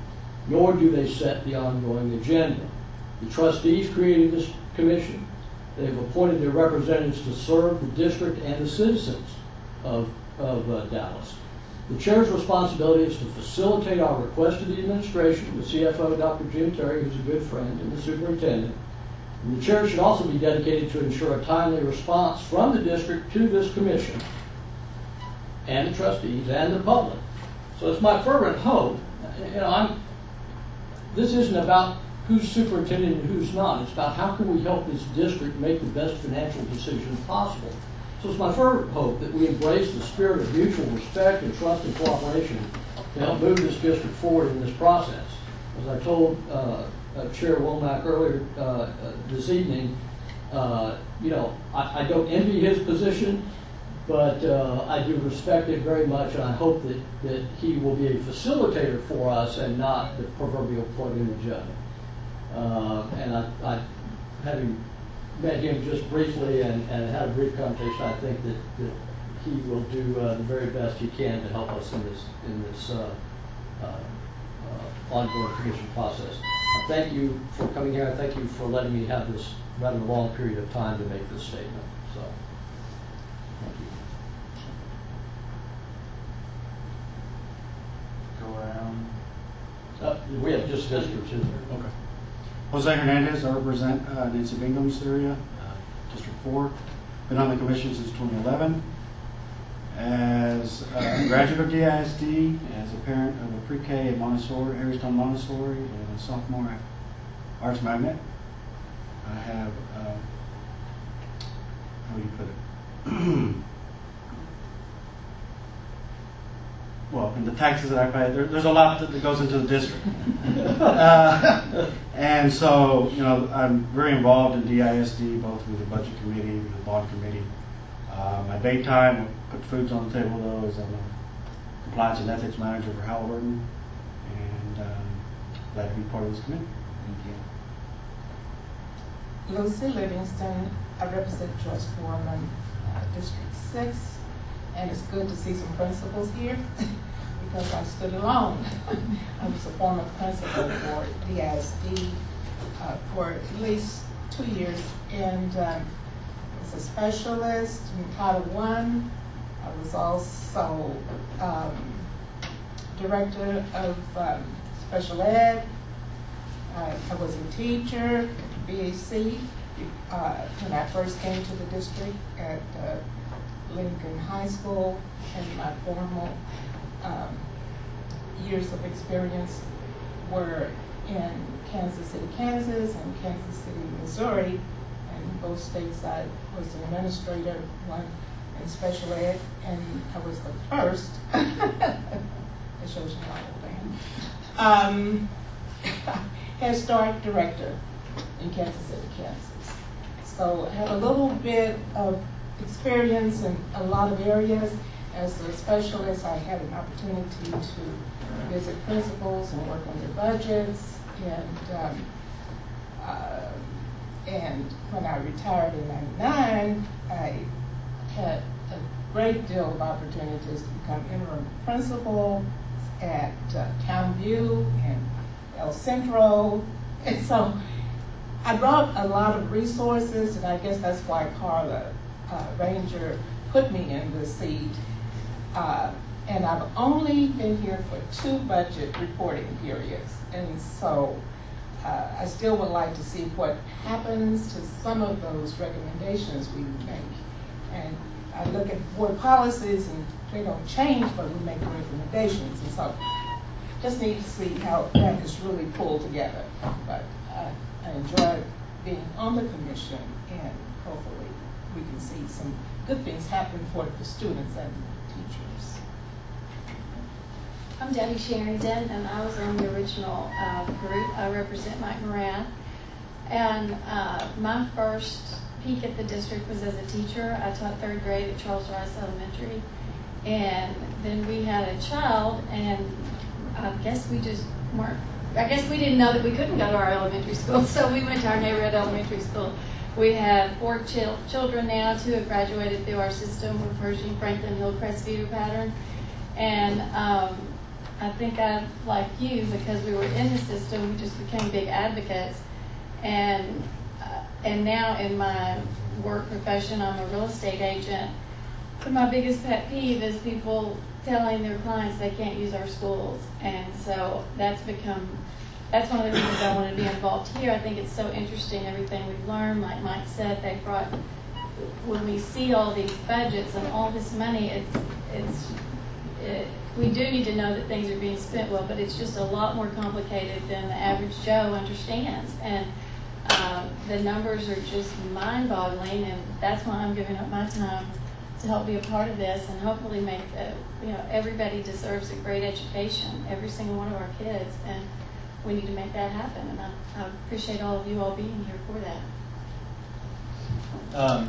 nor do they set the ongoing agenda. The trustees created this commission. They've appointed their representatives to serve the district and the citizens of Dallas. The chair's responsibility is to facilitate our request to the administration, the CFO, Dr. Jim Terry, who's a good friend, and the superintendent. And the chair should also be dedicated to ensure a timely response from the district to this commission and the trustees and the public. So it's my fervent hope, this isn't about who's superintendent and who's not. It's about how can we help this district make the best financial decisions possible. So it's my fervent hope that we embrace the spirit of mutual respect and trust and cooperation to help move this district forward in this process. As I told Chair Womack earlier this evening, I don't envy his position, but I do respect it very much, and I hope that he will be a facilitator for us and not the proverbial plug in the jug. And I having met him just briefly and had a brief conversation, I think that he will do the very best he can to help us in this ongoing commission process. Thank you for coming here, and thank you for letting me have this rather long period of time to make this statement. So, thank you. Go around. We have just visitors in there. Okay. Jose Hernandez, I represent Nancy Bingham's area, District 4. Been on the commission since 2011. As a graduate of DISD, as a parent of a pre-K at Montessori, Harrystone Montessori, and a sophomore at Arts Magnet, I have, how do you put it? Well, in the taxes that I pay, there's a lot that goes into the district. And so, I'm very involved in DISD, both with the budget committee and the bond committee. My daytime, I put foods on the table though, is I'm a compliance and ethics manager for Halliburton, and glad to be part of this committee. Thank you. Lucy Livingston, I represent Joyce Foreman, District 6, and it's good to see some principals here because I stood alone. I was a former principal for DISD for at least 2 years, and as a specialist in Title I. I was also director of special ed. I was a teacher, BAC, when I first came to the district at Lincoln High School, and my formal years of experience were in Kansas City, Kansas, and Kansas City, Missouri. And in both states I was an administrator, one in special ed, and I was the first, it shows you how old I am, Head Start director in Kansas City, Kansas. So I have a little bit of experience in a lot of areas. As a specialist, I had an opportunity to visit principals and work on their budgets. And when I retired in '99, I had a great deal of opportunities to become interim principal at Townview and El Centro. And so I brought a lot of resources, and I guess that's why Carla Ranger put me in this seat. And I've only been here for 2 budget reporting periods. And so I still would like to see what happens to some of those recommendations we make. And I look at board policies and they don't change, but we make recommendations. And so just need to see how that is really pulled together. But I enjoy being on the commission, and hopefully we can see some good things happen for the students and the teachers. I'm Debbie Sherrington, and I was on the original group. I represent Mike Moran. And my first peek at the district was as a teacher. I taught 3rd grade at Charles Rice Elementary. And then we had a child, and I guess we just weren't, I guess we didn't know that we couldn't go to our elementary school, so we went to our neighborhood elementary school. We have 4 children now. 2 have graduated through our system. We're Pershing, Franklin, Hillcrest feeder pattern. And I think I, like you, because we were in the system, we just became big advocates. And now in my work profession, I'm a real estate agent. But my biggest pet peeve is people telling their clients they can't use our schools. And so that's one of the reasons I wanted to be involved here. I think it's so interesting, everything we've learned. Like Mike said, they brought, when we see all these budgets and all this money, we do need to know that things are being spent well, but it's just a lot more complicated than the average Joe understands. And the numbers are just mind-boggling, and that's why I'm giving up my time to help be a part of this and hopefully make everybody deserves a great education, every single one of our kids, and we need to make that happen. And I appreciate all of you all being here for that.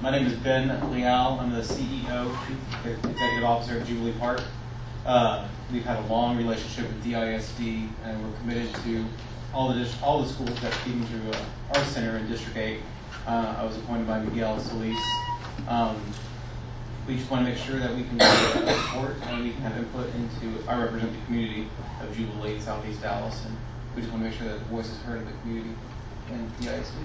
My name is Ben Leal. I'm the CEO, Chief Executive Officer of Jubilee Park. We've had a long relationship with DISD, and we're committed to all the schools that feed through our center in District 8. I was appointed by Miguel Solis. We just want to make sure that we can support and we can have input into, I represent the community of Jubilee, Southeast Dallas, and we just want to make sure that the voice is heard in the community and DISD.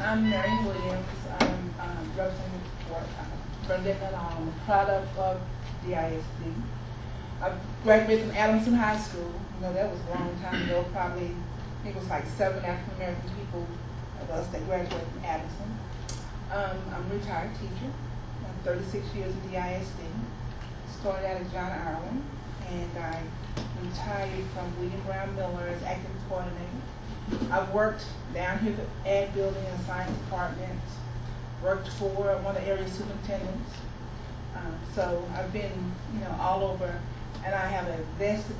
I'm Mary Williams. I'm representing for Bernadette. I'm a product of DISD. I graduated from Adamson High School. You know, that was a long time ago, probably, I think it was like 7 African American people of us that graduated from Adamson. I'm a retired teacher. I'm 36 years at DISD. Started out at John Ireland, and I retired from William Brown Miller as active coordinator. I've worked down here at the Ag Building and Science Department, worked for one of the area superintendents. So I've been, all over, and I have a vested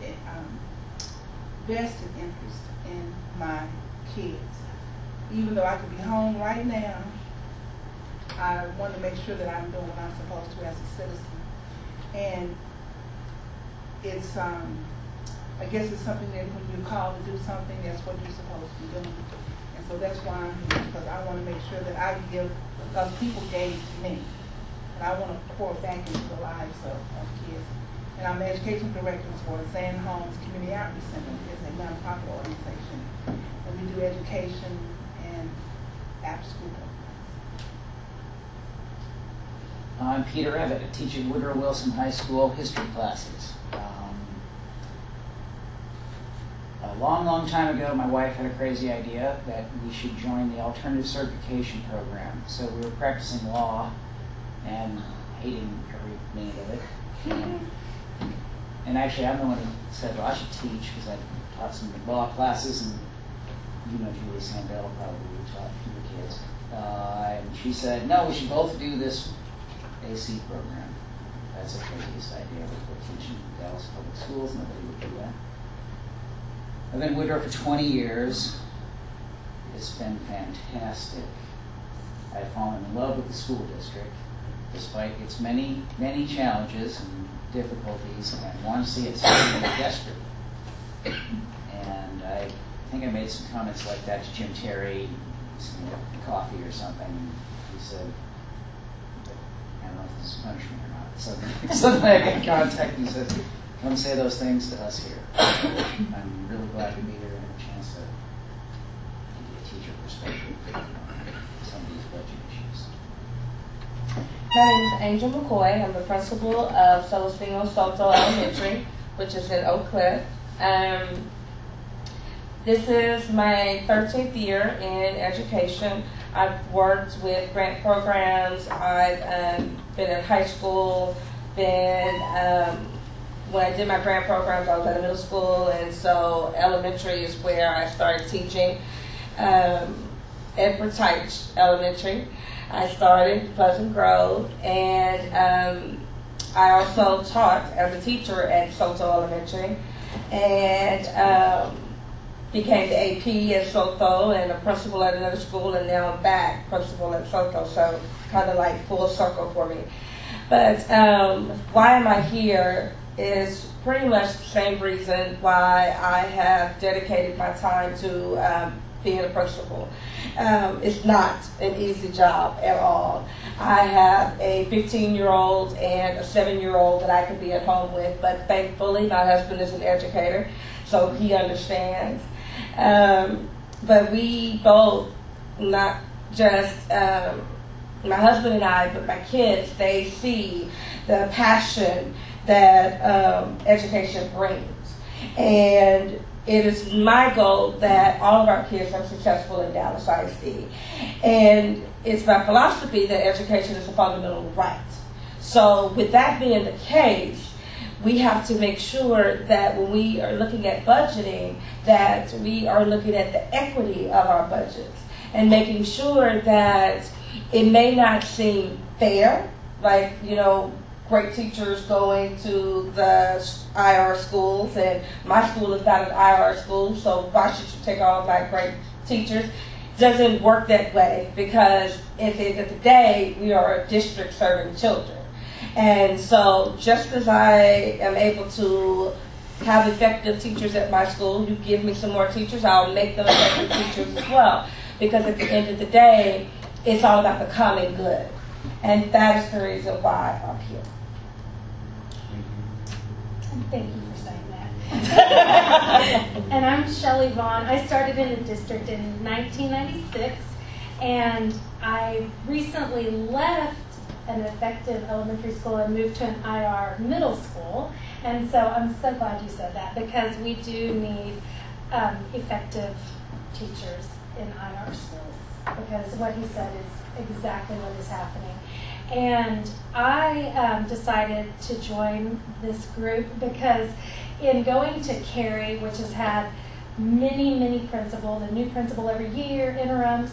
interest in my kids. Even though I could be home right now, I want to make sure that I'm doing what I'm supposed to as a citizen. And it's, I guess it's something that when you're called to do something, that's what you're supposed to be doing. And so that's why I'm here, because I want to make sure that I give, because people gave to me. And I want to pour back into the lives of kids. And I'm the education director for Zan Holmes Community Outreach Center. It's a nonprofit organization. And we do education and after-school programs. I'm Peter Evett. I teach at Woodrow Wilson High School history classes. A long, long time ago, my wife had a crazy idea that we should join the alternative certification program. So we were practicing law and hating every minute of it. And actually, I'm the one who said, well, I should teach, because I taught some law classes, and Julie Sandell probably taught your kids. And she said, no, we should both do this AC program. That's the craziest idea. We're teaching Dallas Public Schools, nobody would do that. I've been at Woodrow for 20 years. It's been fantastic. I've fallen in love with the school district, despite its many, many challenges and difficulties, and I want to see it succeed desperately. And I think I made some comments like that to Jim Terry, some coffee or something. He said, I don't know if this is punishment or not. Suddenly I get in contact and he says, come say those things to us here. I'm really glad to be here and have a chance to give you a teacher perspective on some of these budget issues. My name is Angel McCoy. I'm the principal of Celestino Soto Elementary, which is in Oak Cliff. This is my 13th year in education. I've worked with grant programs. I've been in high school, when I did my grant programs, I was at a middle school, and so elementary is where I started teaching. Edward Teich Elementary. I started in Pleasant Grove, and I also taught as a teacher at Soto Elementary, and became the AP at Soto and a principal at another school, and now I'm back principal at Soto, so kind of like full circle for me. But why am I here is pretty much the same reason why I have dedicated my time to being a principal. It's not an easy job at all. I have a 15-year-old and a 7-year-old that I could be at home with, but thankfully my husband is an educator, so he understands. But we both, not just my husband and I, but my kids, they see the passion that education brings. And it is my goal that all of our kids are successful in Dallas ISD. And it's my philosophy that education is a fundamental right. So with that being the case, we have to make sure that when we are looking at budgeting, that we are looking at the equity of our budgets and making sure that it may not seem fair, like, you know, great teachers going to the IR schools, and my school is not an IR school, so why should you take all of my great teachers? It doesn't work that way, because at the end of the day, we are a district serving children. And so just as I am able to have effective teachers at my school, you give me some more teachers, I'll make them effective teachers as well. Because at the end of the day, it's all about the common good. And that is the reason why I'm here. Thank you for saying that. And I'm Shelley Vaughn. I started in the district in 1996, and I recently left an effective elementary school and moved to an IR middle school. And so I'm so glad you said that, because we do need effective teachers in IR schools, because what he said is exactly what is happening. And I decided to join this group because in going to Cary, which has had many principals, a new principal every year, interims,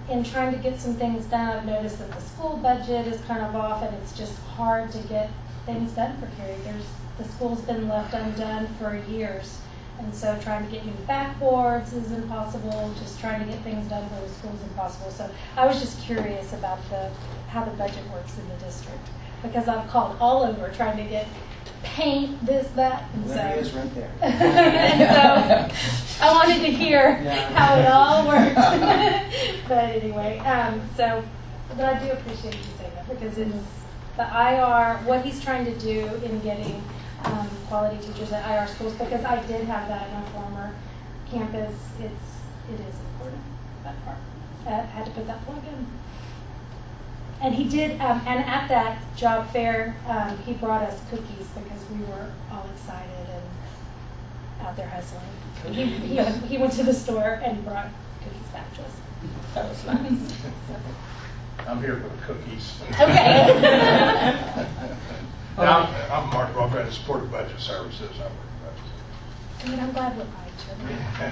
in trying to get some things done, I've noticed that the school budget is kind of off, and it's just hard to get things done for Cary. The school's been left undone for years. And so trying to get new backboards is impossible. Just trying to get things done for the school is impossible. So I was just curious about how the budget works in the district, because I've called all over trying to get paint, this, that, and so. There it is right there. And so I wanted to hear how it all works. But anyway, but I do appreciate you saying that, because it's the IR, what he's trying to do in getting quality teachers at IR schools, because I did have that in a former campus. It is important, that part. I had to put that plug in. And he did, and at that job fair, he brought us cookies, because we were all excited and out there hustling. He went to the store and brought cookies back to us. That was nice. I'm here for the cookies. Okay. I'm Mark Walker. I support budget services. I work in budget. I'm glad we're by each other.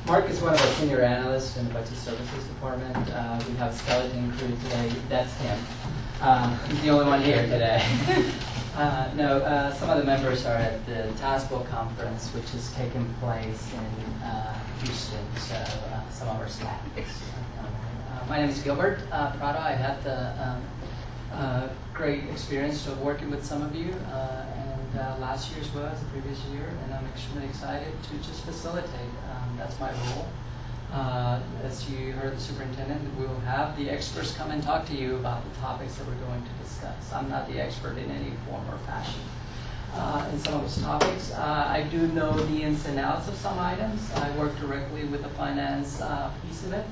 Mark is one of our senior analysts in the budget services department. We have a skeleton crew today. That's him. He's the only one here today. Some of the members are at the TASBO conference, which is taking place in Houston, so some of our staff is my name is Gilbert Prado. I had the great experience of working with some of you, and last year as well as the previous year, and I'm extremely excited to just facilitate. That's my role. As you heard the superintendent, we will have the experts come and talk to you about the topics that we're going to discuss. I'm not the expert in any form or fashion in some of those topics. I do know the ins and outs of some items. I work directly with the finance piece of it.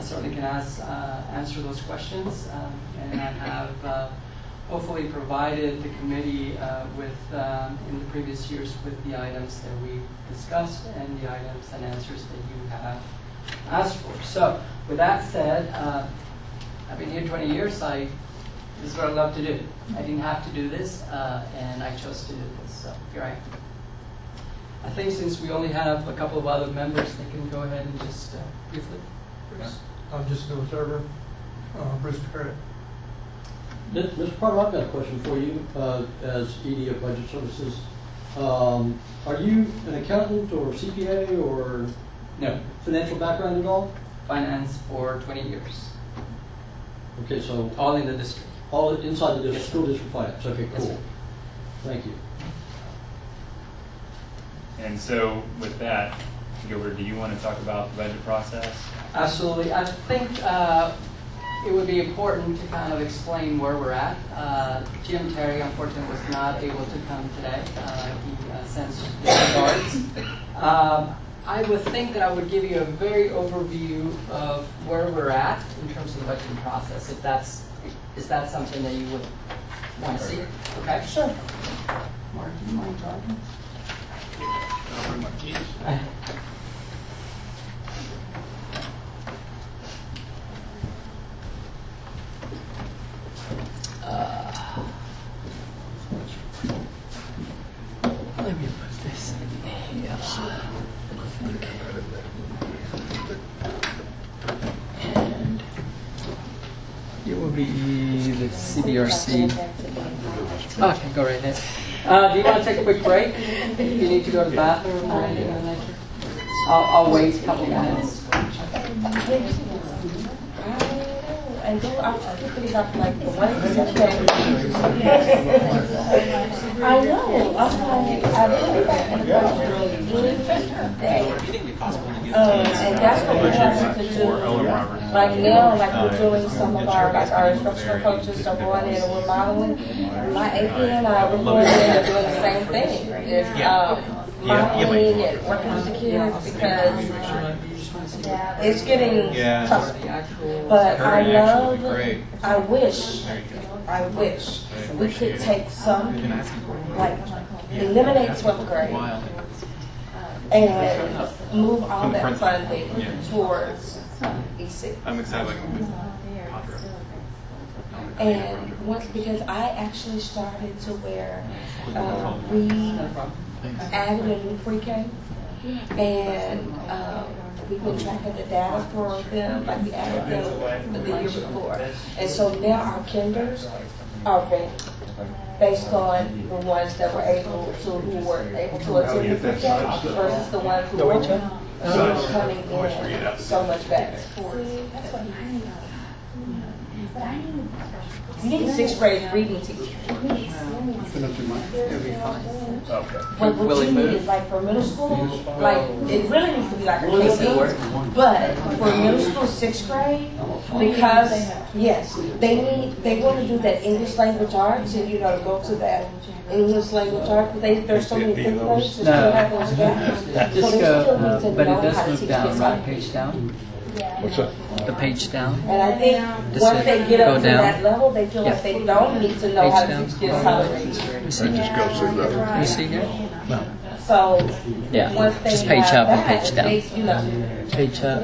certainly can answer those questions. And I have hopefully provided the committee with, in the previous years, with the items that we discussed and the items and answers that you have asked for. So with that said, I've been here 20 years. This is what I love to do. I didn't have to do this, and I chose to do this. So here I am. I think since we only have a couple of other members, they can go ahead and just briefly. Bruce. I'm just an observer. Bruce Parrott. Mr. Carter, I've got a question for you as ED of Budget Services. Are you an accountant or CPA or no financial background at all? Finance for 20 years. Okay, so all in the district. All inside the district, yes, school district finance. Okay, cool. Yes, thank you. And so with that, Gilbert, do you want to talk about the budget process? Absolutely. I think it would be important to kind of explain where we're at. Jim Terry, unfortunately, was not able to come today. He sends his regards. I would think that I would give you a very overview of where we're at in terms of the budgeting process. Is that something that you would want to see? Okay. Sure. Mark, do you mind talking? I'll bring my keys. Let me put this in here. And it will be the CBRC. Okay, go right ahead. Do you want to take a quick break? You need to go to the bathroom or anything of that nature? I'll wait a couple minutes. And then I'm putting up like the one percent. I know. I really got in the budget really day. And that's what we're trying to do. Like now, like we're doing some of our instructional coaches are going in and we're modeling. My AP and I we're going in and doing the same thing. It's modeling and working with the kids because it's getting tough. But I wish we could take some, like, eliminate 12th grade and move all that funding towards EC. I'm excited. And because I actually started to where we added a new pre-K and we've been tracking the data for them, like we added them the year before. And so now our kinders are ranked based on the ones that were able to attend the pre-K versus the ones who weren't. So we're coming in so much better. You need a 6th grade reading teacher. It'll be fine. Okay. What you need is like for middle school, like it really needs to be like a KC, but for middle school 6th grade, because yes, they want to do that English language arts and to go to that English language arts, but there's so many things that still have those gaps. Just So go, to but it know how does to move teach down, kids right? how to Page down. What's that? The page down. And I think Just once they get go up to down. that level, they feel like they don't need to know Page how to down. teach kids how to read. You see? Just go through that. You see here? No. So Yeah. once they Just page have up and that, page down. they, Page up,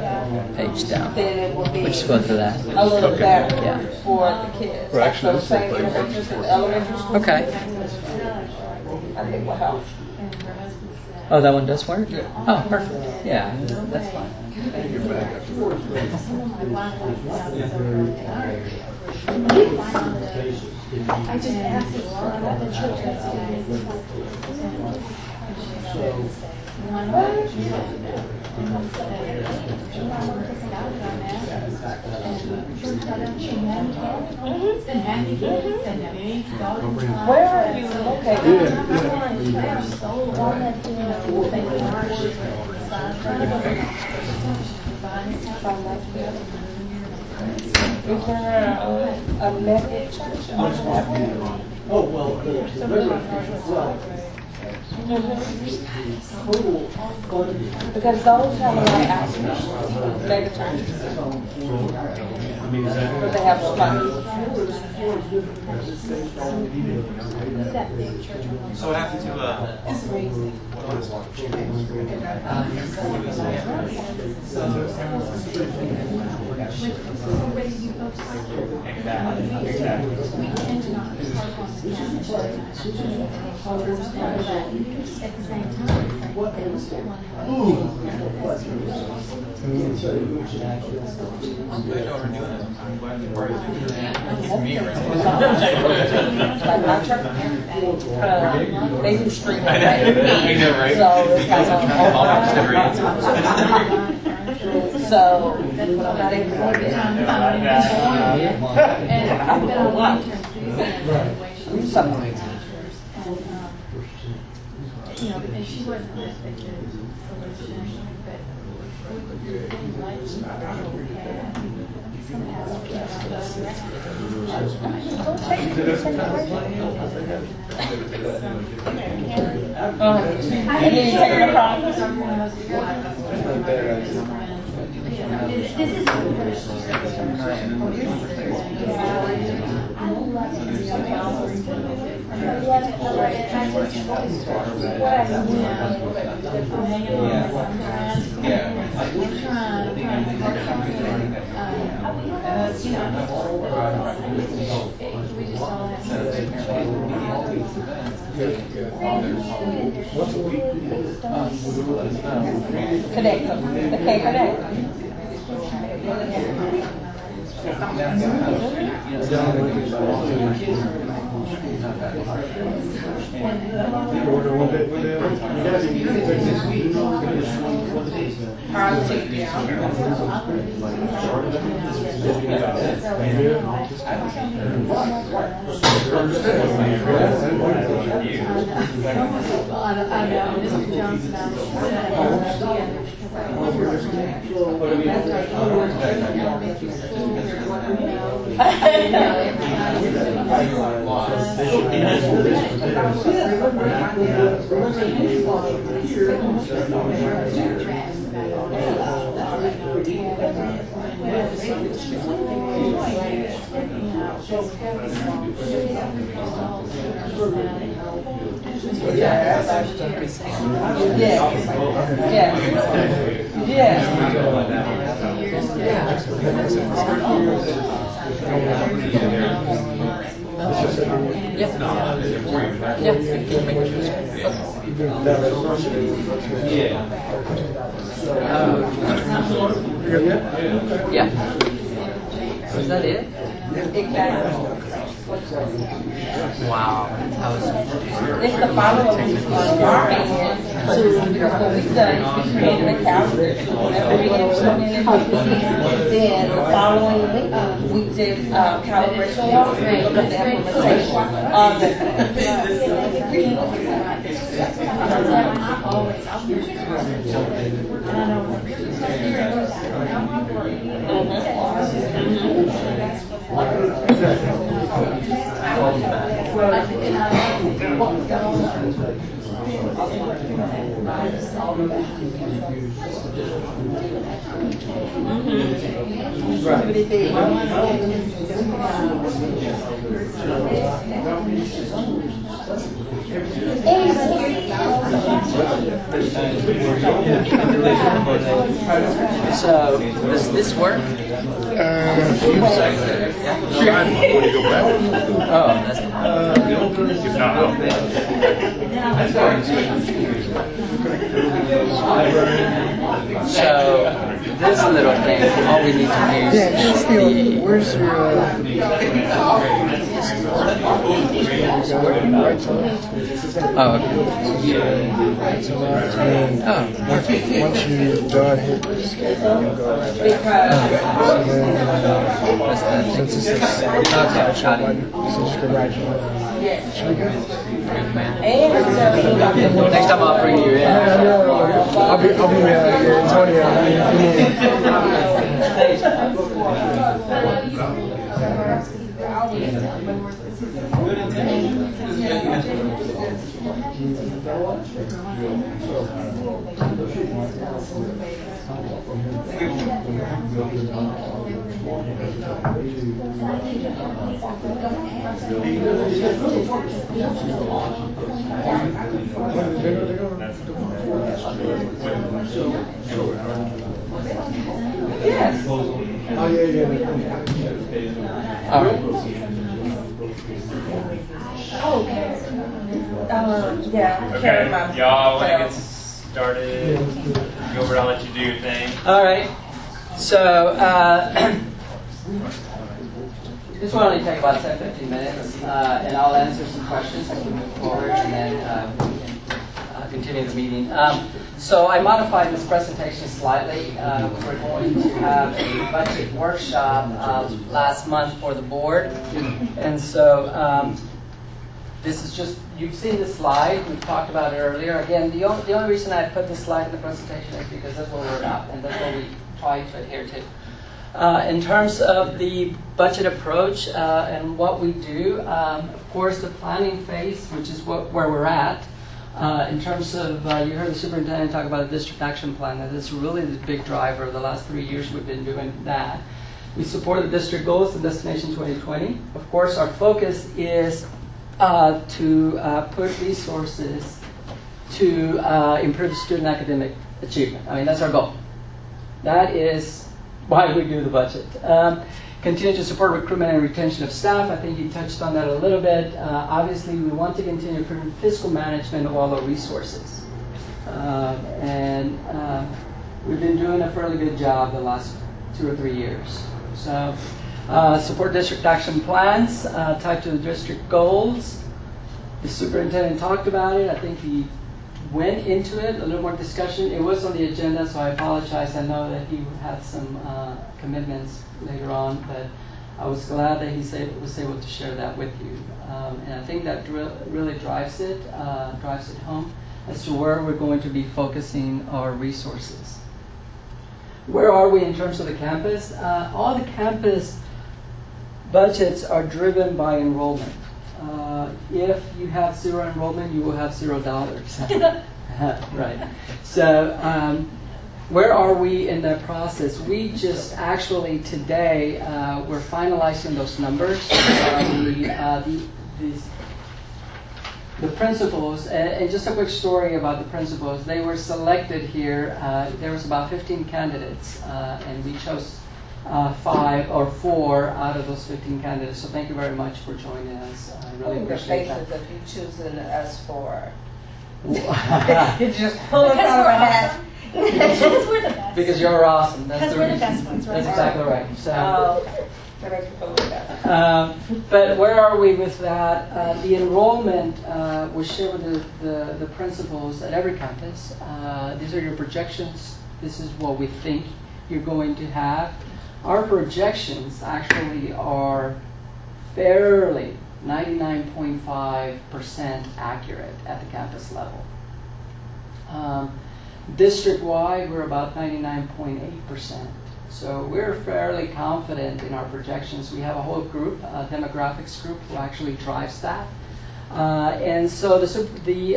page down. then it will be We'll just go through that. a little better Yeah. for the kids. Well, Like actually, those this same will play interventions in for- elementary school. Okay. I think will help. Oh, that one does work? Oh, perfect. Yeah, that's fine. I just asked a lot of the children. Where are you located? Is there a mega church on that? Oh, well, well, Because those have a lot of outreach. They return. But they have spots. So what happened to They do streaming. I know, right? So it's like so I'm not able to get it. Something. You know, and she wasn't the good solution, but we like Connect them. They can't connect. Yeah. Is that it? Exactly. Wow. It's the follow-up on our end. Because what we've done is we created a calendar. Whenever we implement then the following week, we did calibration, look at the implementation of So, does this work? Oh, that's so this little thing, all we need to use is the... Where's your... Oh, okay. Once you done hit escape, you can go right back. Since it's a actual button, so just go right should be good. Next time I'll bring you in. I'll be here, Antonio. Yes. Oh, yeah. All right. Yeah. Okay, y'all want to get started? Gilbert, I'll let you do your thing. All right. So, this will only take about 10-15 minutes, and I'll answer some questions as we move forward, and then we can continue the meeting. So I modified this presentation slightly. We're going to have a budget workshop last month for the board, and so this is just, you've seen the slide, we've talked about it earlier. Again, the only reason I put this slide in the presentation is because that's what we're about, and that's what we try to adhere to. In terms of the budget approach and what we do, of course, the planning phase, which is where we're at. In terms of, you heard the superintendent talk about the district action plan. That is really the big driver. The last 3 years we've been doing that. We support the district goals and Destination 2020. Of course, our focus is to put resources to improve student academic achievement. I mean, that's our goal. That is why we do the budget. Continue to support recruitment and retention of staff. I think you touched on that a little bit. Obviously, we want to continue improving fiscal management of all our resources. And we've been doing a fairly good job the last 2 or 3 years. So, support district action plans tied to the district goals. The superintendent talked about it. I think he went into it, a little more discussion. It was on the agenda, so I apologize. I know that he had some commitments later on, but I was glad that he was able to share that with you. And I think that really drives it home as to where we're going to be focusing our resources. Where are we in terms of the campus? All the campus budgets are driven by enrollment. If you have 0 enrollment, you will have $0. Right. So where are we in that process? We just actually today, we're finalizing those numbers. The principals, and just a quick story about the principals. They were selected here. There was about 15 candidates, and we chose 5 or 4 out of those 15 candidates. So thank you very much for joining us. I really appreciate that. What are the basis of you choosing us for? Did you just pull it out of a hat? Because we're the best. Because you're awesome. Because we're the best ones, right? That's exactly right. So, that makes me feel better. but where are we with that? The enrollment was shared with the principals at every campus. These are your projections. This is what we think you're going to have. Our projections actually are fairly 99.5% accurate at the campus level. District-wide, we're about 99.8%. So we're fairly confident in our projections. We have a whole group, a demographics group, who actually drives that. And so the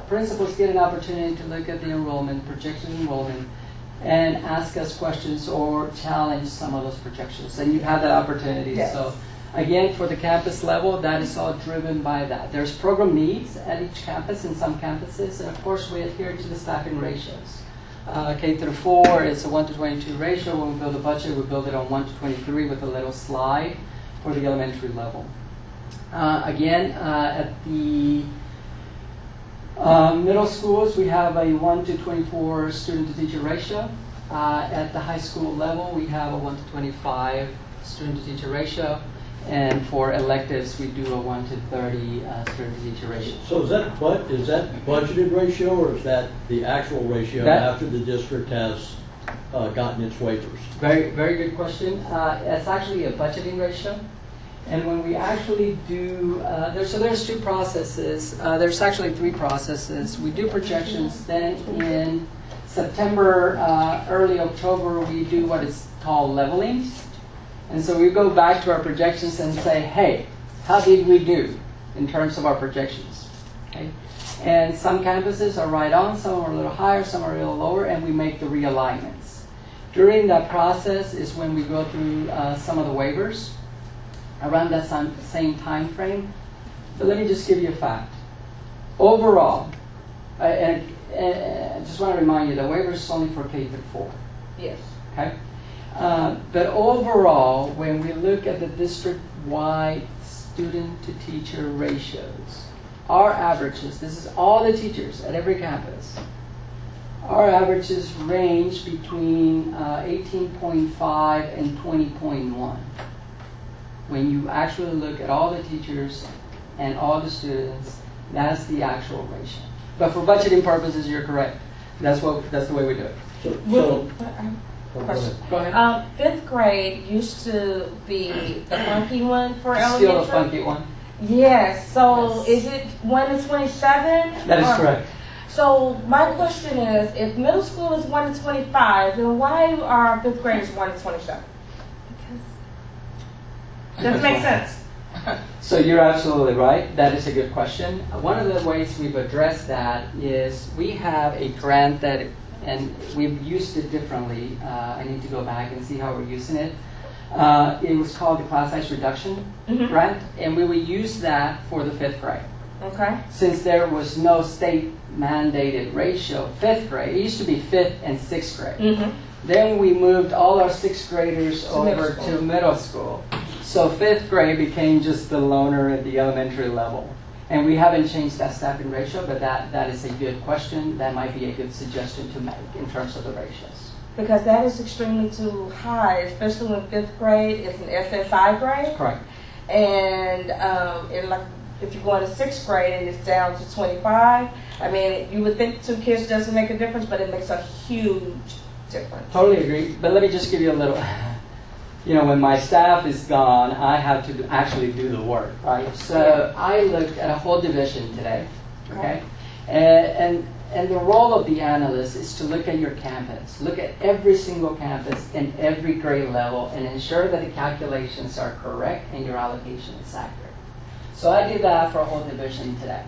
principals get an opportunity to look at the enrollment, projected enrollment, and ask us questions or challenge some of those projections. And you've had that opportunity. Yes. So again, for the campus level, that is all driven by that. There's program needs at each campus in some campuses, and of course we adhere to the staffing ratios. K through 4 is a 1:22 ratio. When we build a budget, we build it on 1:23 with a little slide for the elementary level. Again, at the middle schools, we have a 1:24 student-to-teacher ratio. At the high school level, we have a 1:25 student-to-teacher ratio. And for electives, we do a 1:30 student-to-teacher ratio. So is that budgeted ratio, or is that the actual ratio after the district has gotten its waivers? Very, very good question. It's actually a budgeting ratio. And when we actually do, there's 2 processes. There's actually 3 processes. We do projections. Then in September, early October, we do what is called leveling. And so we go back to our projections and say, hey, how did we do in terms of our projections? Okay? And some campuses are right on, some are a little higher, some are a little lower, and we make the realignments. During that process is when we go through some of the waivers around that same time frame. But let me just give you a fact. Overall, and I just want to remind you, the waiver is only for K-4. Yes. Okay? But overall, when we look at the district-wide student-to-teacher ratios, our averages, this is all the teachers at every campus, our averages range between 18.5 and 20.1. When you actually look at all the teachers and all the students, that's the actual ratio. But for budgeting purposes, you're correct. That's the way we do it. Question. Go ahead. Fifth grade used to be the funky one for Still elementary. a funky one. Yes. So Yes. is it 1 to 27? That is correct. So my question is, if middle school is 1 to 25, then why are fifth graders 1 to 27? Doesn't make sense. So you're absolutely right. That is a good question. One of the ways we've addressed that is we have a grant that, and we've used it differently. I need to go back and see how we're using it. It was called the class size reduction grant, and we would use that for the fifth grade. Okay. Since there was no state mandated ratio, fifth grade, it used to be fifth and sixth grade. Then we moved all our sixth graders over to middle school. So fifth grade became just the loner at the elementary level. And we haven't changed that staffing ratio, but that is a good question. That might be a good suggestion to make in terms of the ratios. Because that is extremely too high, especially when fifth grade is an SSI grade. Correct. And like if you're going to sixth grade and it's down to 25, I mean, you would think 2 kids doesn't make a difference, but it makes a huge difference. Totally agree. But let me just give you a little. You know, when my staff is gone, I have to actually do the work, right? So I looked at a whole division today, okay? And the role of the analyst is to look at your campus, look at every single campus and every grade level and ensure that the calculations are correct and your allocation is accurate. So I did that for a whole division today.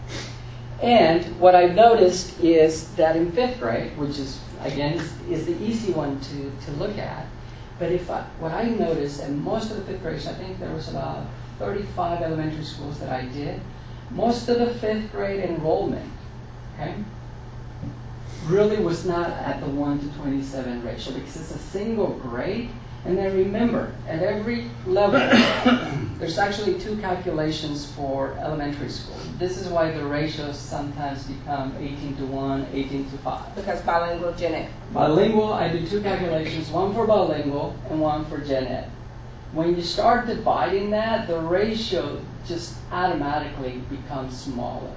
And what I've noticed is that in fifth grade, which is, again, is the easy one to look at, but what I noticed, and most of the fifth graders, I think there was about 35 elementary schools that I did, most of the fifth grade enrollment, okay, really was not at the 1 to 27 ratio because it's a single grade. And then remember, at every level, there's actually 2 calculations for elementary school. This is why the ratios sometimes become 18 to 1, 18 to 5. Because bilingual gen ed. Bilingual, I do 2 calculations, one for bilingual and one for gen ed. When you start dividing that, the ratio just automatically becomes smaller.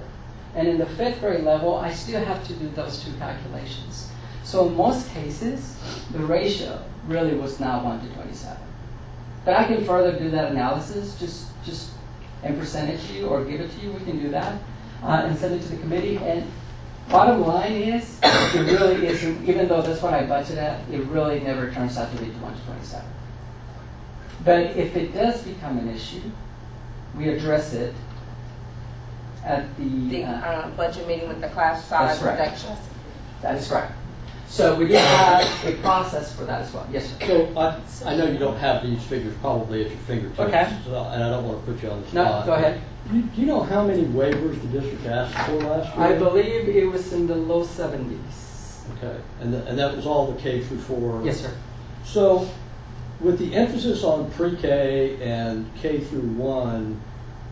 And in the fifth grade level, I still have to do those 2 calculations. So in most cases, the ratio really was not 1 to 27. But I can further do that analysis, just and present it to you or give it to you. We can do that and send it to the committee. And bottom line is, it really isn't, even though that's what I budget at, it really never turns out to be 1 to 27. But if it does become an issue, we address it at the budget meeting with the class size reduction. That is correct. So we do have a process for that as well. Yes, sir. So I know you don't have these figures probably at your fingertips, and I don't want to put you on the spot. No, go ahead. Do you know how many waivers the district asked for last year? I believe it was in the low 70s. Okay, and that was all the K through 4? Yes, sir. So with the emphasis on pre-K and K through 1,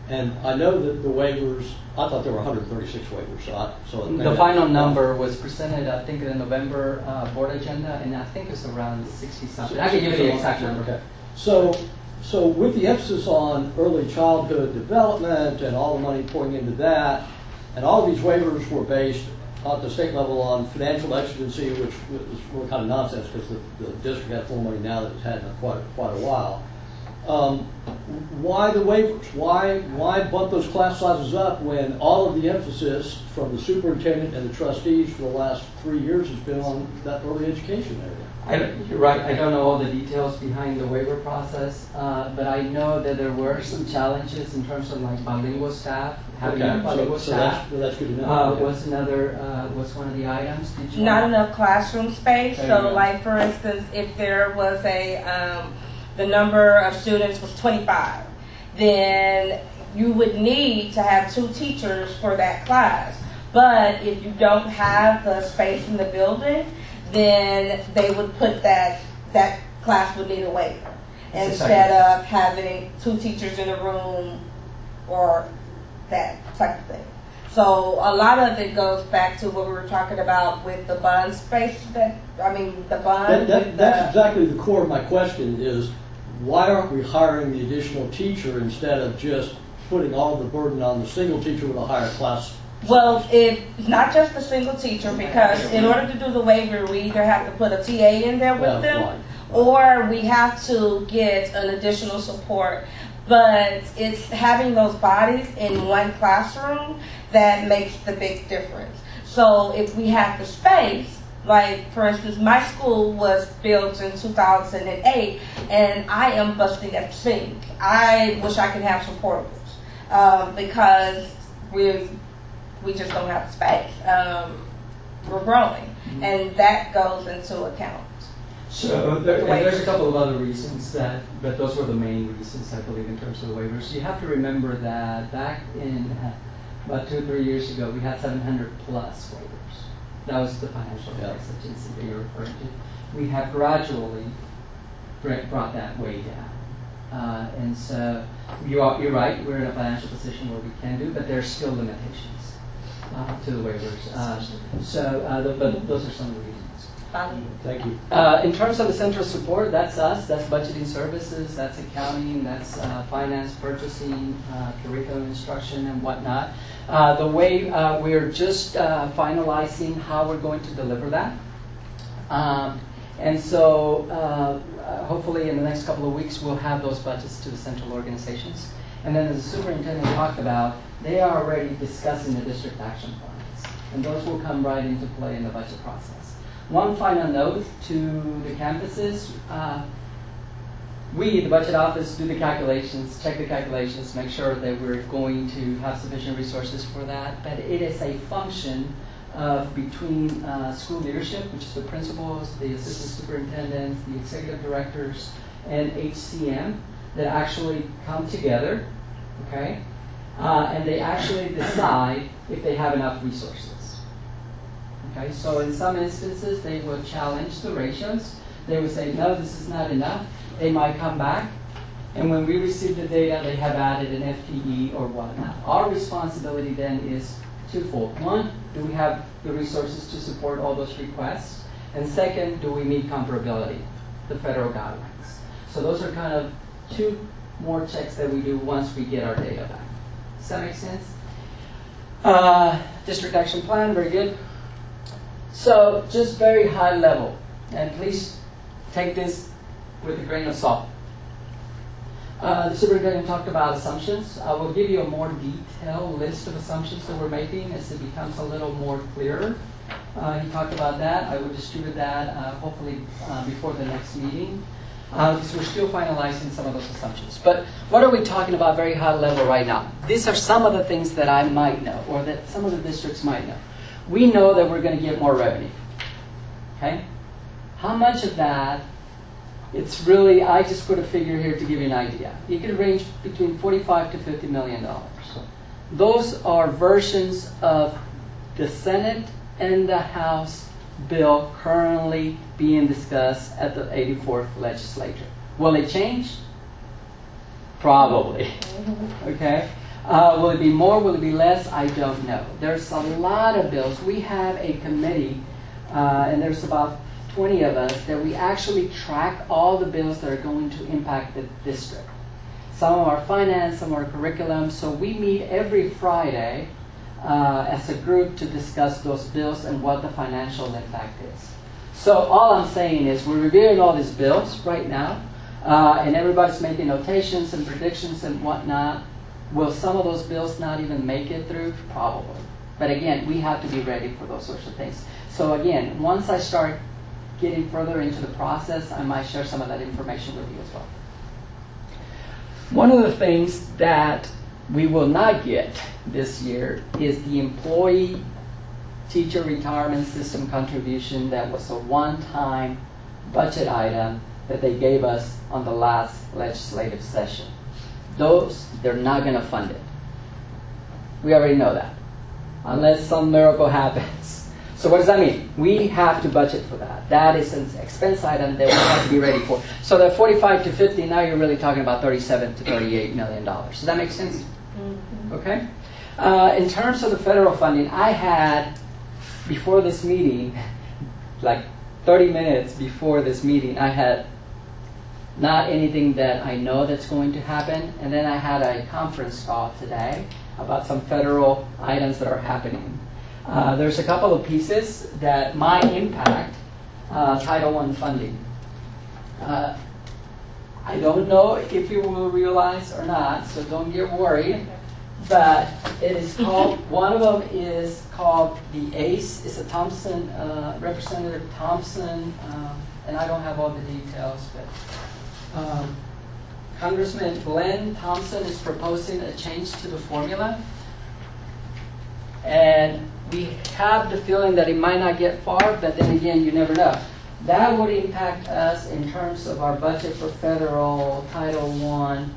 and I know that the waivers, I thought there were 136 waivers. So the final number was presented, I think, in the November board agenda, and I think it's around 60-something. I can give you the exact number. Okay. So with the emphasis on early childhood development and all the money pouring into that, and all of these waivers were based at the state level on financial exigency, which was really kind of nonsense because the district has more money now than it's had in quite a while. Why the waivers? Why bump those class sizes up when all of the emphasis from the superintendent and the trustees for the last 3 years has been on that early education area? You're right, I don't know all the details behind the waiver process, but I know that there were some challenges in terms of like bilingual staff, having bilingual So staff. that's good to know. Was one of the items. Did you Not want- enough classroom space. There you So, go. like for instance, if there was the number of students was 25, then you would need to have 2 teachers for that class. But if you don't have the space in the building, then they would put that class would need a waiver instead of having 2 teachers in a room or that type of thing. So a lot of it goes back to what we were talking about with the bond space. The bond. That's exactly the core of my question is, why aren't we hiring the additional teacher instead of just putting all the burden on the single teacher with a higher class? Well, it's not just a single teacher, because in order to do the waiver, we either have to put a TA in there with them, or we have to get an additional support. But it's having those bodies in one classroom that makes the big difference. So if we have the space, like for instance, my school was built in 2008, and I am busting at the seams. I wish I could have supportables because we just don't have space. We're growing, and that goes into account. So there's a couple of other reasons but those were the main reasons, I believe, in terms of the waivers. You have to remember that back in about 2 or 3 years ago, we had 700 plus waivers. That was the financial exigency that you're referring to. We have gradually brought that way down. And so you're right, we're in a financial position where we can do, but there's still limitations to the waivers. But those are some of the reasons. Thank you. In terms of the central support, that's us. That's budgeting services. That's accounting. That's finance, purchasing, curriculum instruction, and whatnot. The way we're just finalizing how we're going to deliver that. And so hopefully in the next couple of weeks, we'll have those budgets to the central organizations. And then as the superintendent talked about, they are already discussing the district action plans. And those will come right into play in the budget process. One final note to the campuses. We, the budget office, do the calculations, check the calculations, make sure that we're going to have sufficient resources for that. But it is a function of between school leadership, which is the principals, the assistant superintendents, the executive directors, and HCM that actually come together, okay? And they actually decide if they have enough resources. Okay, so in some instances, they will challenge the ratios. They will say, no, this is not enough. They might come back, and when we receive the data, they have added an FTE or whatnot. Our responsibility then is twofold. One, do we have the resources to support all those requests? And second, do we meet comparability, the federal guidelines? So those are kind of 2 more checks that we do once we get our data back. Does that make sense? District action plan, very good. So just very high level, and please take this with a grain of salt. The superintendent talked about assumptions. I will give you a more detailed list of assumptions that we're making as it becomes a little more clearer. He talked about that. I will distribute that hopefully before the next meeting because we're still finalizing some of those assumptions. But what are we talking about very high level right now? These are some of the things that I might know or that some of the districts might know. We know that we're going to get more revenue. Okay? How much of that, it's really, I just put a figure here to give you an idea. It could range between $45 to $50 million. Those are versions of the Senate and the House bill currently being discussed at the 84th legislature. Will it change? Probably. Okay? Will it be more? Will it be less? I don't know. There's a lot of bills. We have a committee, and there's about 20 of us, that we actually track all the bills that are going to impact the district. Some are finance, some are curriculum. So we meet every Friday as a group to discuss those bills and what the financial impact is. So all I'm saying is we're reviewing all these bills right now, and everybody's making notations and predictions and whatnot. Will some of those bills not even make it through? Probably. But again, we have to be ready for those sorts of things. So again, once I start getting further into the process, I might share some of that information with you as well. One of the things that we will not get this year is the employee teacher retirement system contribution that was a one-time budget item that they gave us on the last legislative session. Those, they're not going to fund it. We already know that, unless some miracle happens. So what does that mean? We have to budget for that. That is an expense item that we have to be ready for. So that 45 to 50, now you're really talking about 37 to 38 million dollars. Does that make sense? Mm-hmm. Okay. In terms of the federal funding, I had, before this meeting, like 30 minutes before this meeting, I had not anything that I know that's going to happen. And then I had a conference call today about some federal items that are happening. There's a couple of pieces that might impact Title I funding. I don't know if you will realize or not, so don't get worried. But it is called, one of them is called the ACE. It's a Thompson, Representative Thompson, and I don't have all the details, but Congressman Glenn Thompson is proposing a change to the formula. And we have the feeling that it might not get far, but then again, you never know. That would impact us in terms of our budget for federal Title I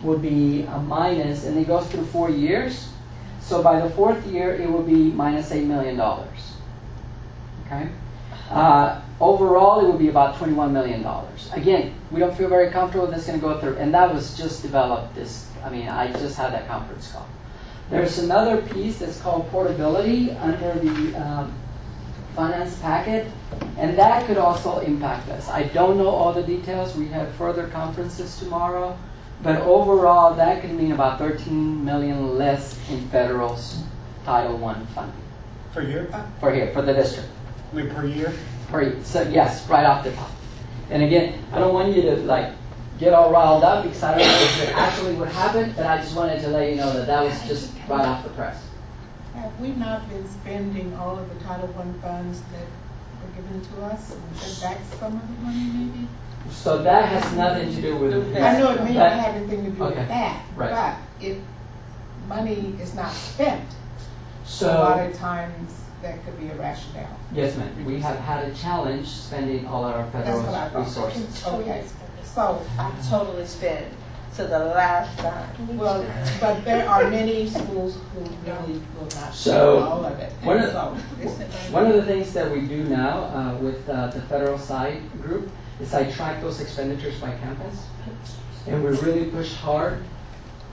would be a minus, and it goes through 4 years. So by the fourth year, it will be minus $8 million. Okay. Overall, it would be about $21 million. Again, we don't feel very comfortable that's going to go through, and that was just developed this. I just had that conference call. There's another piece that's called portability under the finance packet, and that could also impact us. I don't know all the details. We have further conferences tomorrow. But overall, that could mean about $13 million less in federal Title I funding. Per year? For here, for the district. I mean, per year? Per year. So yes, right off the top. And again, I don't want you to get all riled up because I don't know if it actually would happen, but I just wanted to let you know that that was just right off the press. Have we not been spending all of the Title I funds that were given to us and sent back some of the money maybe? So that has nothing to do with this. I know it may not have anything to do with that, right. But if money is not spent, so a lot of times that could be a rationale. Yes, ma'am. We have had a challenge spending all our federal resources. Okay, so I totally spent to the last time. Well, but there are many schools who really will not So spend all of it. One of the things that we do now with the federal side group is I track those expenditures by campus, and we really push hard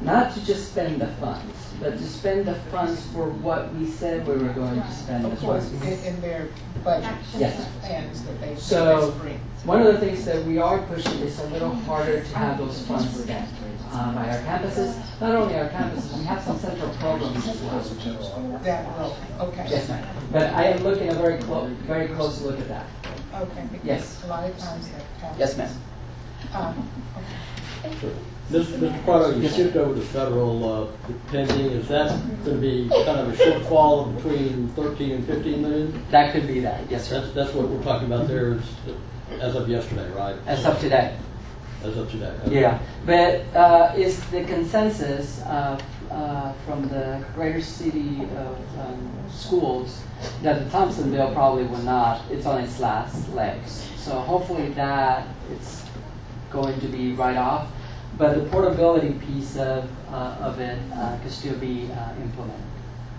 not to just spend the funds, but to spend the funds for what we said we were going to spend the funds. Of course, in their budget Yes. plans that they So bring. one of the things that we are pushing is a little harder to have those funds spent by our campuses. Not only our campuses, we have some central programs as well. That will, okay. Yes, ma'am. But I am looking a very close look at that. Okay, because Yes. a lot of times that happens. Yes, ma'am. Okay. Mr. Potter, you skipped over the federal pending. Is that going to be kind of a shortfall of between 13 and 15 million? That could be that, yes, sir. That's what we're talking about there as of yesterday, right? As of today. As of today. Okay. Yeah, but it's the consensus from the greater city of schools that the Thompson bill probably will not, it's on its last legs. So hopefully that it's going to be right off. But the portability piece of it could still be implemented.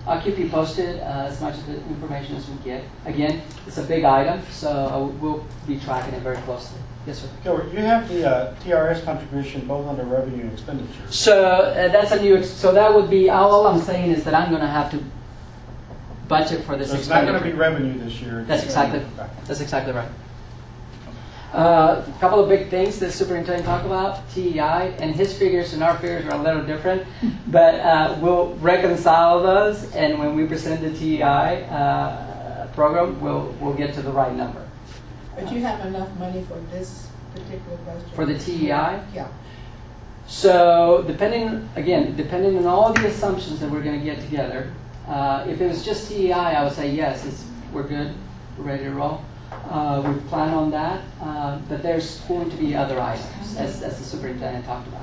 I'll keep you posted as much of the information as we get. Again, it's a big item, so we'll be tracking it very closely. Yes, sir. Gilbert, you have the TRS contribution both under revenue and expenditure. So that's a new. So that would be all I'm saying is that I'm going to have to budget for this. So it's not going to be revenue this year. That's exactly right. A couple of big things the superintendent talked about, TEI, and his figures and our figures are a little different, but we'll reconcile those, and when we present the TEI program, we'll get to the right number. But you have enough money for this particular budget? For the TEI? Yeah. So depending on all the assumptions that we're going to get together, if it was just TEI, I would say yes, we're good, we're ready to roll. We plan on that, but there's going to be other items, as the superintendent talked about.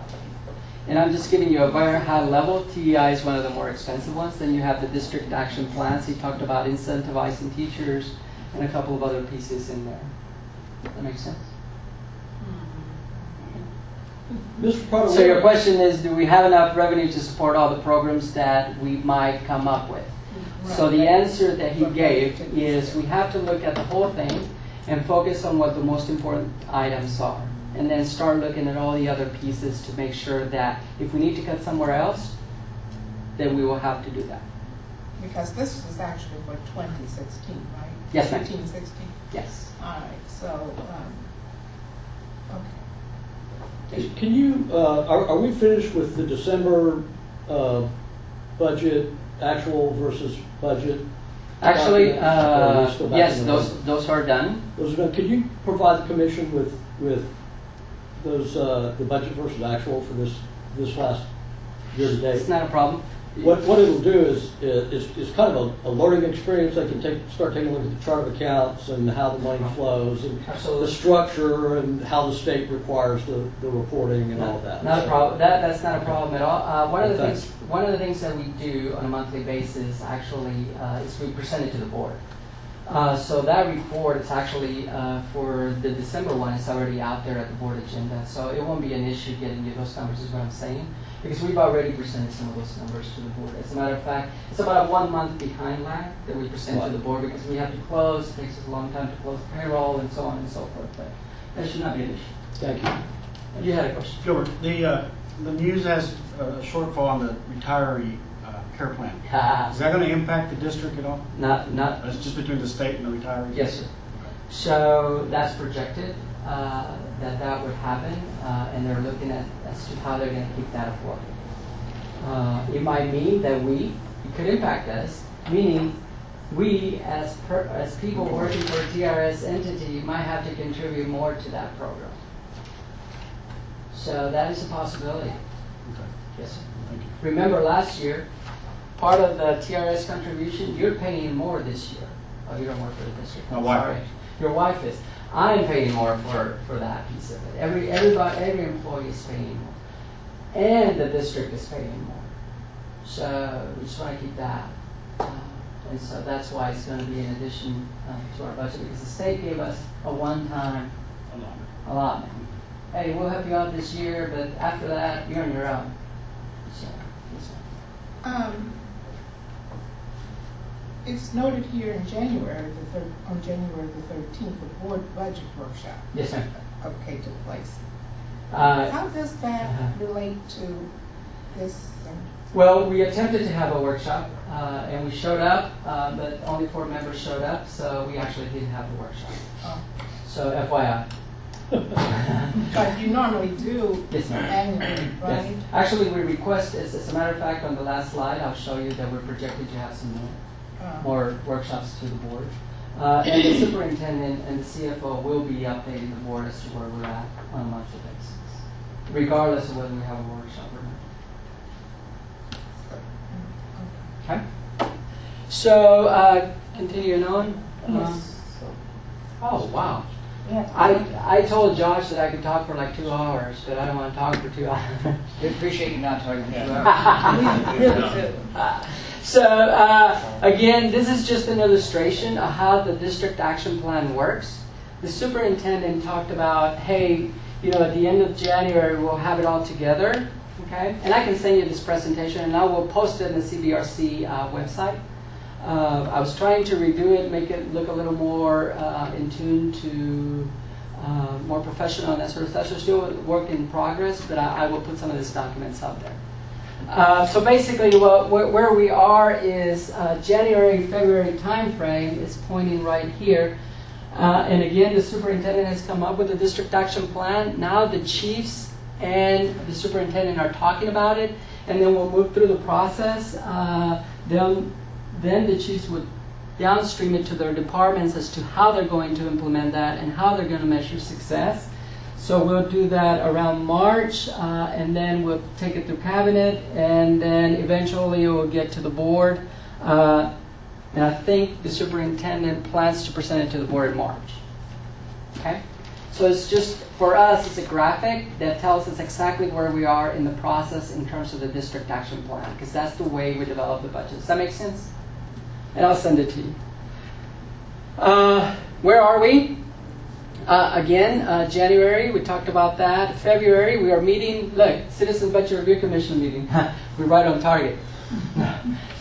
And I'm just giving you a very high level. TEI is one of the more expensive ones. Then you have the district action plans. He talked about incentivizing teachers and a couple of other pieces in there. Does that make sense? Mr. Potter, So your question is, do we have enough revenue to support all the programs that we might come up with? So the answer that he gave is we have to look at the whole thing and focus on what the most important items are. And then start looking at all the other pieces to make sure that if we need to cut somewhere else, then we will have to do that. Because this was actually for 2016, right? Yes, ma'am. 15, 16? Yes. All right, so, okay. Can you, are we finished with the December budget, actual versus budget? Actually, Or are we still back yes, in the- those are done. Those are done. Could you provide the commission with those, the budget versus actual for this last year to date? It's not a problem. What it'll do is kind of a learning experience. They can start taking a look at the chart of accounts and how the money flows and Absolutely. the structure and how the state requires the reporting and all of that. Not a problem. That's not a problem at all. One of the Thanks. things that we do on a monthly basis actually is we present it to the board. So that report is actually for the December one. It's already out there at the board agenda, so it won't be an issue getting you those numbers. Is what I'm saying, because we've already presented some of those numbers to the board. As a matter of fact, it's about a 1 month behind lag that we present to the board because we have to close. It takes us a long time to close payroll and so on and so forth. But that should not be an issue. Thank you. You had a question. Gilbert, the news has a shortfall on the retiree care plan. Is that going to impact the district at all? Not. It's just between the state and the retirees? Yes, sir. So that's projected that would happen, and they're looking at as to how they're going to keep that afloat. It might mean that it could impact us, meaning we as people working for a TRS entity might have to contribute more to that program. So that is a possibility. Okay. Yes, sir. Thank you. Remember last year, part of the TRS contribution, you're paying more this year. Oh, you don't work for the district. My wife. Sorry. Your wife is. I'm paying more for that piece of it. Every employee is paying more. And the district is paying more. So we just want to keep that. And so that's why it's going to be in addition to our budget, because the state gave us a one-time allotment. Hey, we'll help you out this year, but after that, you're on your own. So, yes, It's noted here in January, on January the 13th, the board budget workshop. yes, ma'am. Okay, took place. Uh, How does that relate to this? Well, we attempted to have a workshop, and we showed up, but only 4 members showed up, so we actually didn't have the workshop. Oh. So FYI. But you normally do Yes, ma'am. annually, right? Yes. Actually, we request, as a matter of fact, on the last slide, I'll show you that we're projected to have some more workshops to the board. And the superintendent and the CFO will be updating the board as to where we're at on a monthly basis, regardless of whether we have a workshop or not. Okay? So, continuing on. Yes. Oh, wow. Yeah. I told Josh that I could talk for like 2 hours, but I don't want to talk for 2 hours. We appreciate you not talking for 2 hours. So, again, this is just an illustration of how the district action plan works. The superintendent talked about, hey, at the end of January, we'll have it all together. Okay? And I can send you this presentation, and I will post it on the CBRC website. I was trying to redo it, make it look a little more in tune to more professional and that sort of stuff. So still a work in progress, but I will put some of these documents out there. So basically where we are is January, February time frame is pointing right here. And again, the superintendent has come up with a district action plan. Now the chiefs and the superintendent are talking about it, and then we'll move through the process. Then the chiefs would downstream it to their departments as to how they're going to implement that and how they're going to measure success. So we'll do that around March, and then we'll take it through cabinet, and then eventually it will get to the board. And I think the superintendent plans to present it to the board in March. Okay? So it's just, for us, it's a graphic that tells us exactly where we are in the process in terms of the district action plan, because that's the way we develop the budget. Does that make sense? And I'll send it to you. Where are we? Again, January, we talked about that. February, we are meeting, look, Citizens Budget Review Commission meeting. We're right on target.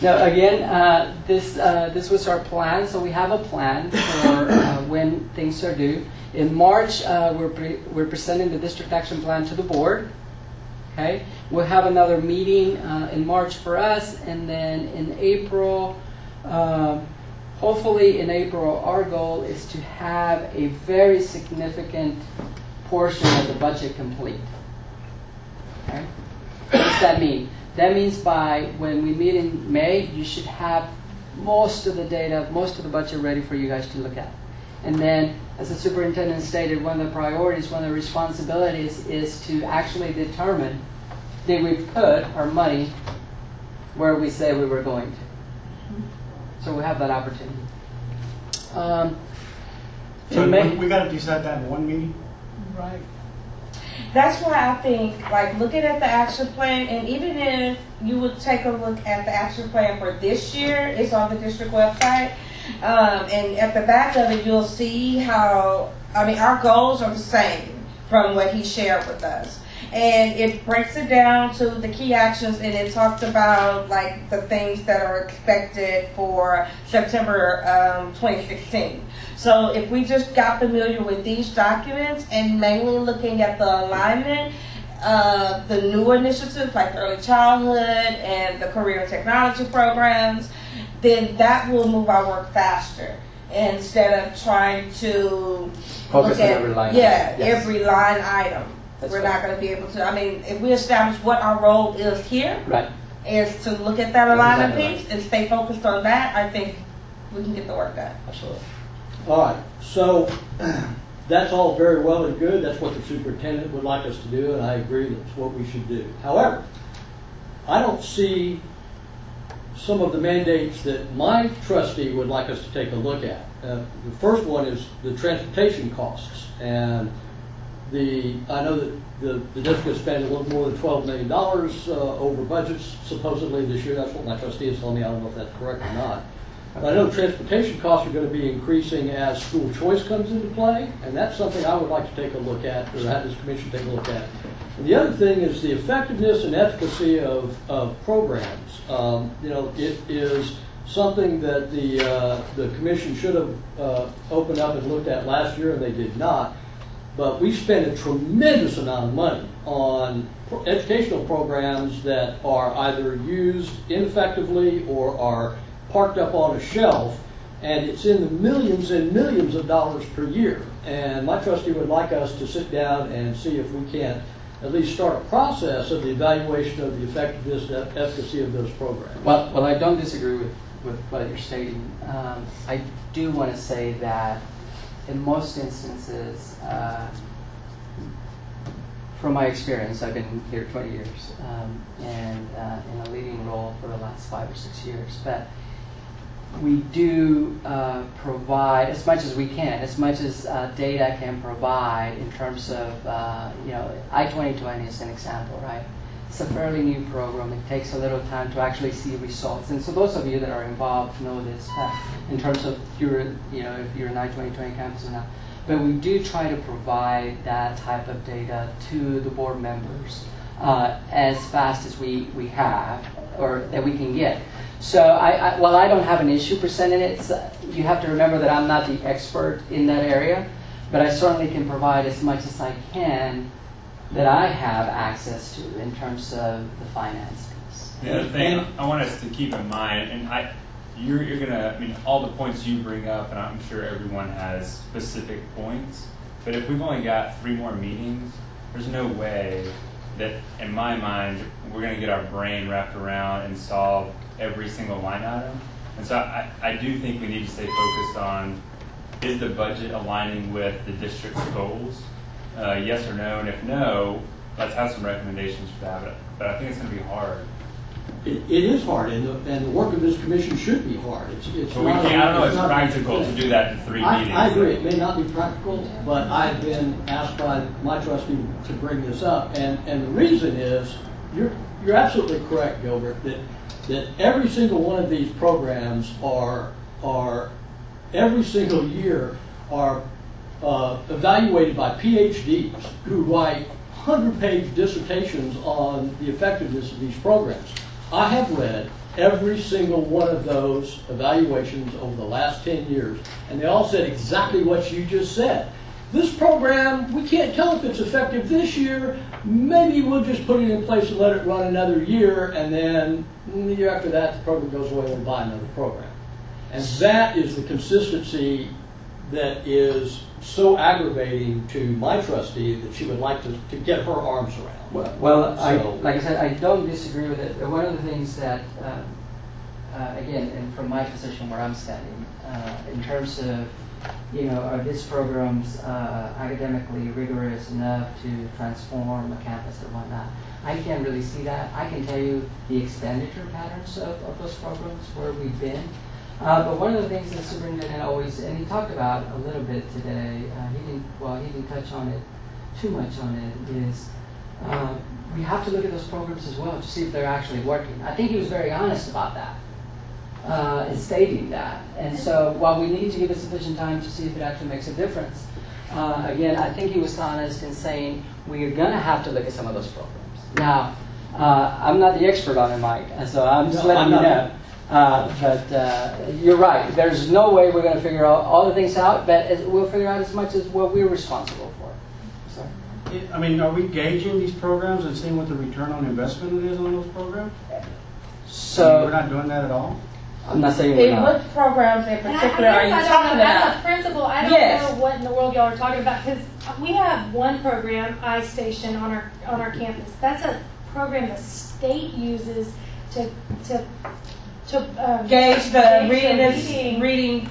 No, again, this was our plan, so we have a plan for when things are due. In March, we're presenting the district action plan to the board. Okay, we'll have another meeting in March for us, and then in April, hopefully in April, our goal is to have a very significant portion of the budget complete. Okay, what does that mean? That means by when we meet in May, you should have most of the data, most of the budget ready for you guys to look at. And then, as the superintendent stated, one of the priorities, one of the responsibilities is to actually determine, did we put our money where we say we were going to? So we have that opportunity. So we got to decide that in one meeting? Right. That's why I think, like, looking at the action plan, and even if you would take a look at the action plan for this year, it's on the district website. And at the back of it, you'll see how, I mean, our goals are the same from what he shared with us. And it breaks it down to the key actions, and it talks about, like, the things that are expected for September 2016. So if we just got familiar with these documents and mainly looking at the alignment, the new initiatives like the early childhood and the career and technology programs, then that will move our work faster instead of trying to Focus look at on every line yes. item. Every line item. That's We're right. not going to be able to. I mean, if we establish what our role is here, Right. is to look at that alignment Exactly. piece and stay focused on that, I think we can get the work done. Absolutely. All right, so that's all very well and good. That's what the superintendent would like us to do, and I agree that's what we should do. However, I don't see some of the mandates that my trustee would like us to take a look at. The first one is the transportation costs, and I know that the district has spent a little more than $12 million over budgets supposedly this year. That's what my trustee is telling me. I don't know if that's correct or not. But I know transportation costs are going to be increasing as school choice comes into play, and that's something I would like to take a look at, or have this commission take a look at. And the other thing is the effectiveness and efficacy of programs. You know, it is something that the commission should have opened up and looked at last year, and they did not. But we spend a tremendous amount of money on educational programs that are either used ineffectively or are parked up on a shelf, and it's in the millions and millions of dollars per year. And my trustee would like us to sit down and see if we can't at least start a process of the evaluation of the effectiveness and efficacy of those programs. Well, I don't disagree with what you're stating. I do want to say that in most instances, from my experience, I've been here 20 years and in a leading role for the last 5 or 6 years, but we do provide as much as we can, as much as data can provide in terms of, you know, I-2020 is an example, right? It's a fairly new program. It takes a little time to actually see results. And so those of you that are involved know this in terms of if you're an I-2020 campus or not. But we do try to provide that type of data to the board members as fast as we have or that we can get. So while I don't have an issue presenting it, you have to remember that I'm not the expert in that area, but I certainly can provide as much as I can that I have access to in terms of the finance piece. The other thing I want us to keep in mind, and you're gonna, I mean, all the points you bring up, and I'm sure everyone has specific points, but if we've only got 3 more meetings, there's no way that, in my mind, we're gonna get our brain wrapped around and solve every single line item. And so I do think we need to stay focused on, is the budget aligning with the district's goals? Yes or no, and if no, let's have some recommendations for that. But I think it's going to be hard It is hard, and the work of this commission should be hard. It's But we not. can't, I don't know if it's it's not- practical to do that in 3 meetings. I agree, it may not be practical, but I've been asked by my trustee to bring this up, and the reason is, you're absolutely correct, Gilbert, that every single one of these programs are every single year are evaluated by PhDs who write 100-page dissertations on the effectiveness of these programs. I have read every single one of those evaluations over the last 10 years, and they all said exactly what you just said. This program, we can't tell if it's effective this year. Maybe we'll just put it in place and let it run another year, and then the year after that, the program goes away and we'll buy another program. And that is the consistency that is so aggravating to my trustee that she would like to get her arms around. Well, So- like I said, I don't disagree with it. One of the things that, again, and from my position where I'm standing, in terms of, are these programs academically rigorous enough to transform a campus or whatnot? I can't really see that. I can tell you the expenditure patterns of those programs, where we've been. But one of the things the superintendent always, and he talked about a little bit today, he didn't touch on it too much on it, is we have to look at those programs as well to see if they're actually working. I think he was very honest about that, in stating that. And so while we need to give it sufficient time to see if it actually makes a difference, again, I think he was honest in saying we are going to have to look at some of those programs. Now, I'm not the expert on it, Mike, and so I'm just letting you know. But you're right. There's no way we're going to figure out all the things out, but we'll figure out as much as what we're responsible for. So. I mean, are we gauging these programs and seeing what the return on investment it is on those programs? So we're not doing that at all? I'm not saying we're In not. what programs in particular are you I talking don't know. about? As a principal, I don't Yes. know what in the world y'all are talking about, because we have one program, iStation, on our campus. That's a program the state uses to Gauge the reading reading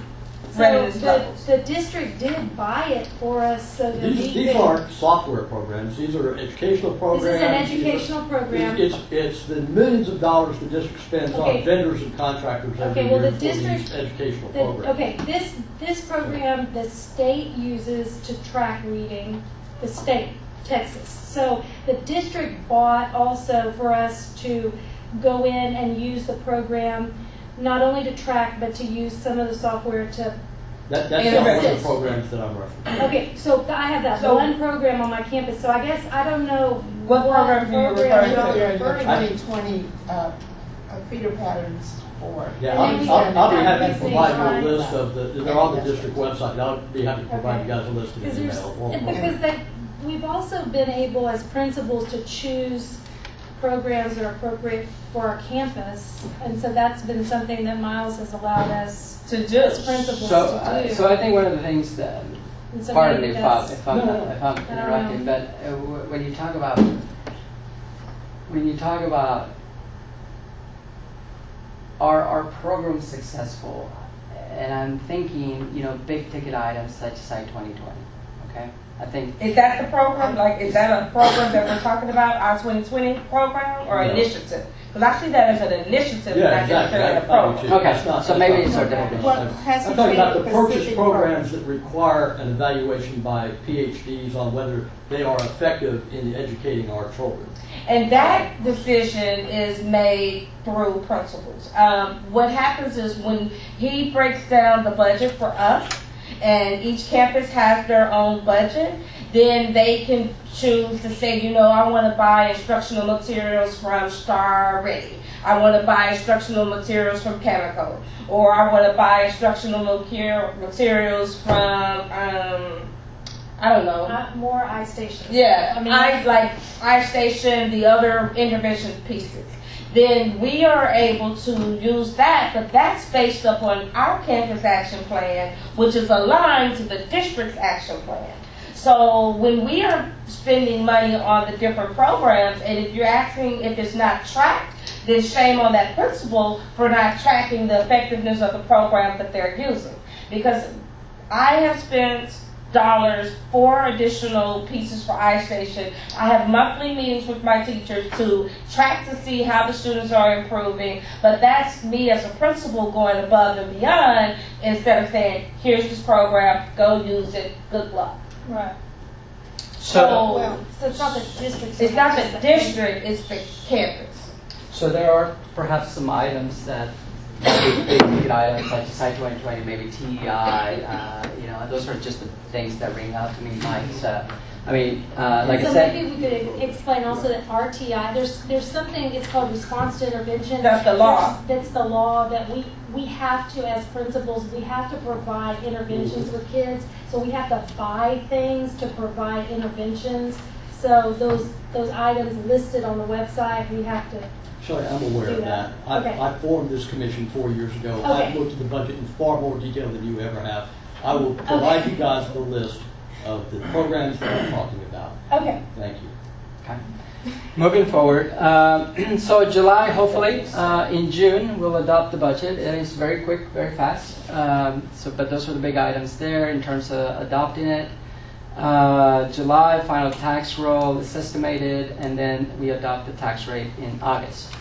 So readiness levels. the district did buy it for us so that These aren't software programs. These are educational programs. This is an educational program. It's the millions of dollars the district spends Okay. on vendors and contractors every Okay, well, year the for district- these educational programs. Okay, this program the state uses to track reading, the state, Texas. So the district bought also for us to go in and use the program, not only to track, but to use some of the software to That's not one of the assist. programs that I'm referencing. Okay, so I have that So- one program on my campus, so I guess I don't know What program are you referring to? y'all are There are referring the to. 2020 feeder patterns for. Yeah, And then we I'll be have happy to these provide things you a on- list of they're on the district website. I'll be happy to provide Okay. you guys a list of Because email. we've also been able as principals to choose programs that are appropriate for our campus, and so that's been something that Miles has allowed us To do. as principals So, to do. so I think one of the things that, And so pardon me maybe if that's- I'm No, no. interrupting, but when you talk about are programs successful, and I'm thinking, big ticket items such as I-2020, okay? I think Is that the program? Like, is that a program that we're talking about, our 2020 program or No. initiative? Because I see that as an initiative, Yeah, not exactly. necessarily a I do program. too. Okay, That's not- so that's maybe not- it's our different. What has I'm to talking be about the purchase specific programs that require an evaluation by PhDs on whether they are effective in educating our children. And that decision is made through principals. What happens is when he breaks down the budget for us, and each campus has their own budget, then they can choose to say, I want to buy instructional materials from Star Ready. I want to buy instructional materials from Chemical. Or I want to buy instructional materials from, I don't know. More iStation. Yeah, I mean, iStation, the other intervention pieces. Then we are able to use that, but that's based upon our campus action plan, which is aligned to the district's action plan. So when we are spending money on the different programs, and if you're asking if it's not tracked, then shame on that principal for not tracking the effectiveness of the program that they're using. Because I have spent for additional pieces for iStation. I have monthly meetings with my teachers to track to see how the students are improving, but that's me as a principal going above and beyond instead of saying, here's this program, go use it, good luck. Right. So it's not the district. It's not the district, it's the campus. So there are perhaps some items that, big ticket items like Site 2020, maybe TEI, those are just the things that ring out to me, Mike. So, like I said. Maybe we could explain also that RTI, there's something, it's called response to intervention. That's the law. That's the law that we have to, as principals, we have to provide interventions for kids. So we have to buy things to provide interventions. So those items listed on the website, we have to. Shelley, I'm aware of that. I formed this commission 4 years ago. I've looked at the budget in far more detail than you ever have. I will provide you guys with a list of the programs that I'm talking about. Okay. Thank you. Okay. Moving forward, so July, hopefully, in June, we'll adopt the budget. It is very quick, very fast. But those are the big items there in terms of adopting it. July, final tax roll is estimated, and then we adopt the tax rate in August.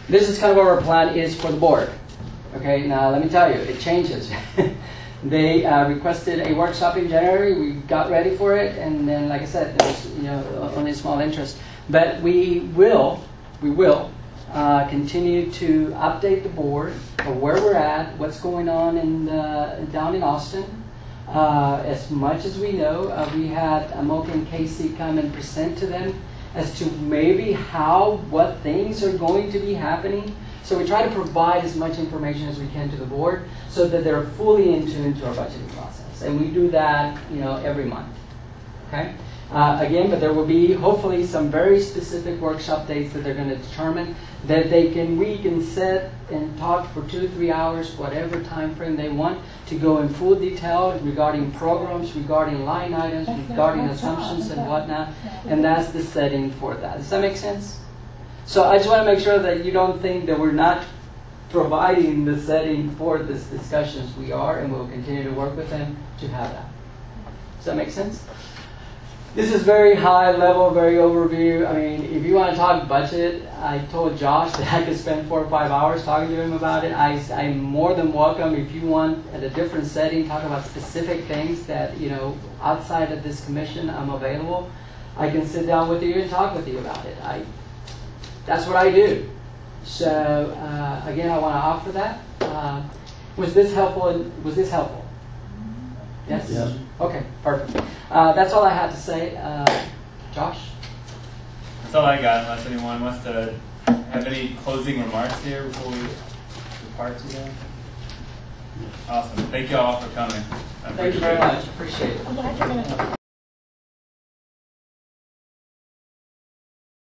This is kind of what our plan is for the board. Okay, now let me tell you, it changes. They requested a workshop in January. We got ready for it, and then, like I said, there was only a small interest. But we will continue to update the board of where we're at, what's going on down in Austin. As much as we know, we had Amoka and Casey come and present to them as to maybe what things are going to be happening. So we try to provide as much information as we can to the board so that they're fully into our budgeting process. And we do that, every month. Okay? But there will be hopefully some very specific workshop dates that they're going to determine that we can set and talk for 2-3 hours, whatever time frame they want, to go in full detail regarding programs, regarding line items, regarding assumptions and whatnot. And that's the setting for that. Does that make sense? So I just want to make sure that you don't think that we're not providing the setting for this discussions. We are, and we'll continue to work with them to have that. Does that make sense? This is very high level, very overview. If you want to talk budget, I told Josh that I could spend 4 or 5 hours talking to him about it. I'm more than welcome if you want at a different setting, talk about specific things that, outside of this commission, I'm available. I can sit down with you and talk with you about it. That's what I do. So, again, I want to offer that. Was this helpful? Yes? Yes. Okay, perfect. That's all I had to say. Josh? That's all I got, unless anyone wants to have any closing remarks here before we depart today. Awesome. Thank you all for coming. Thank you very much. Appreciate it. I'm glad you're going to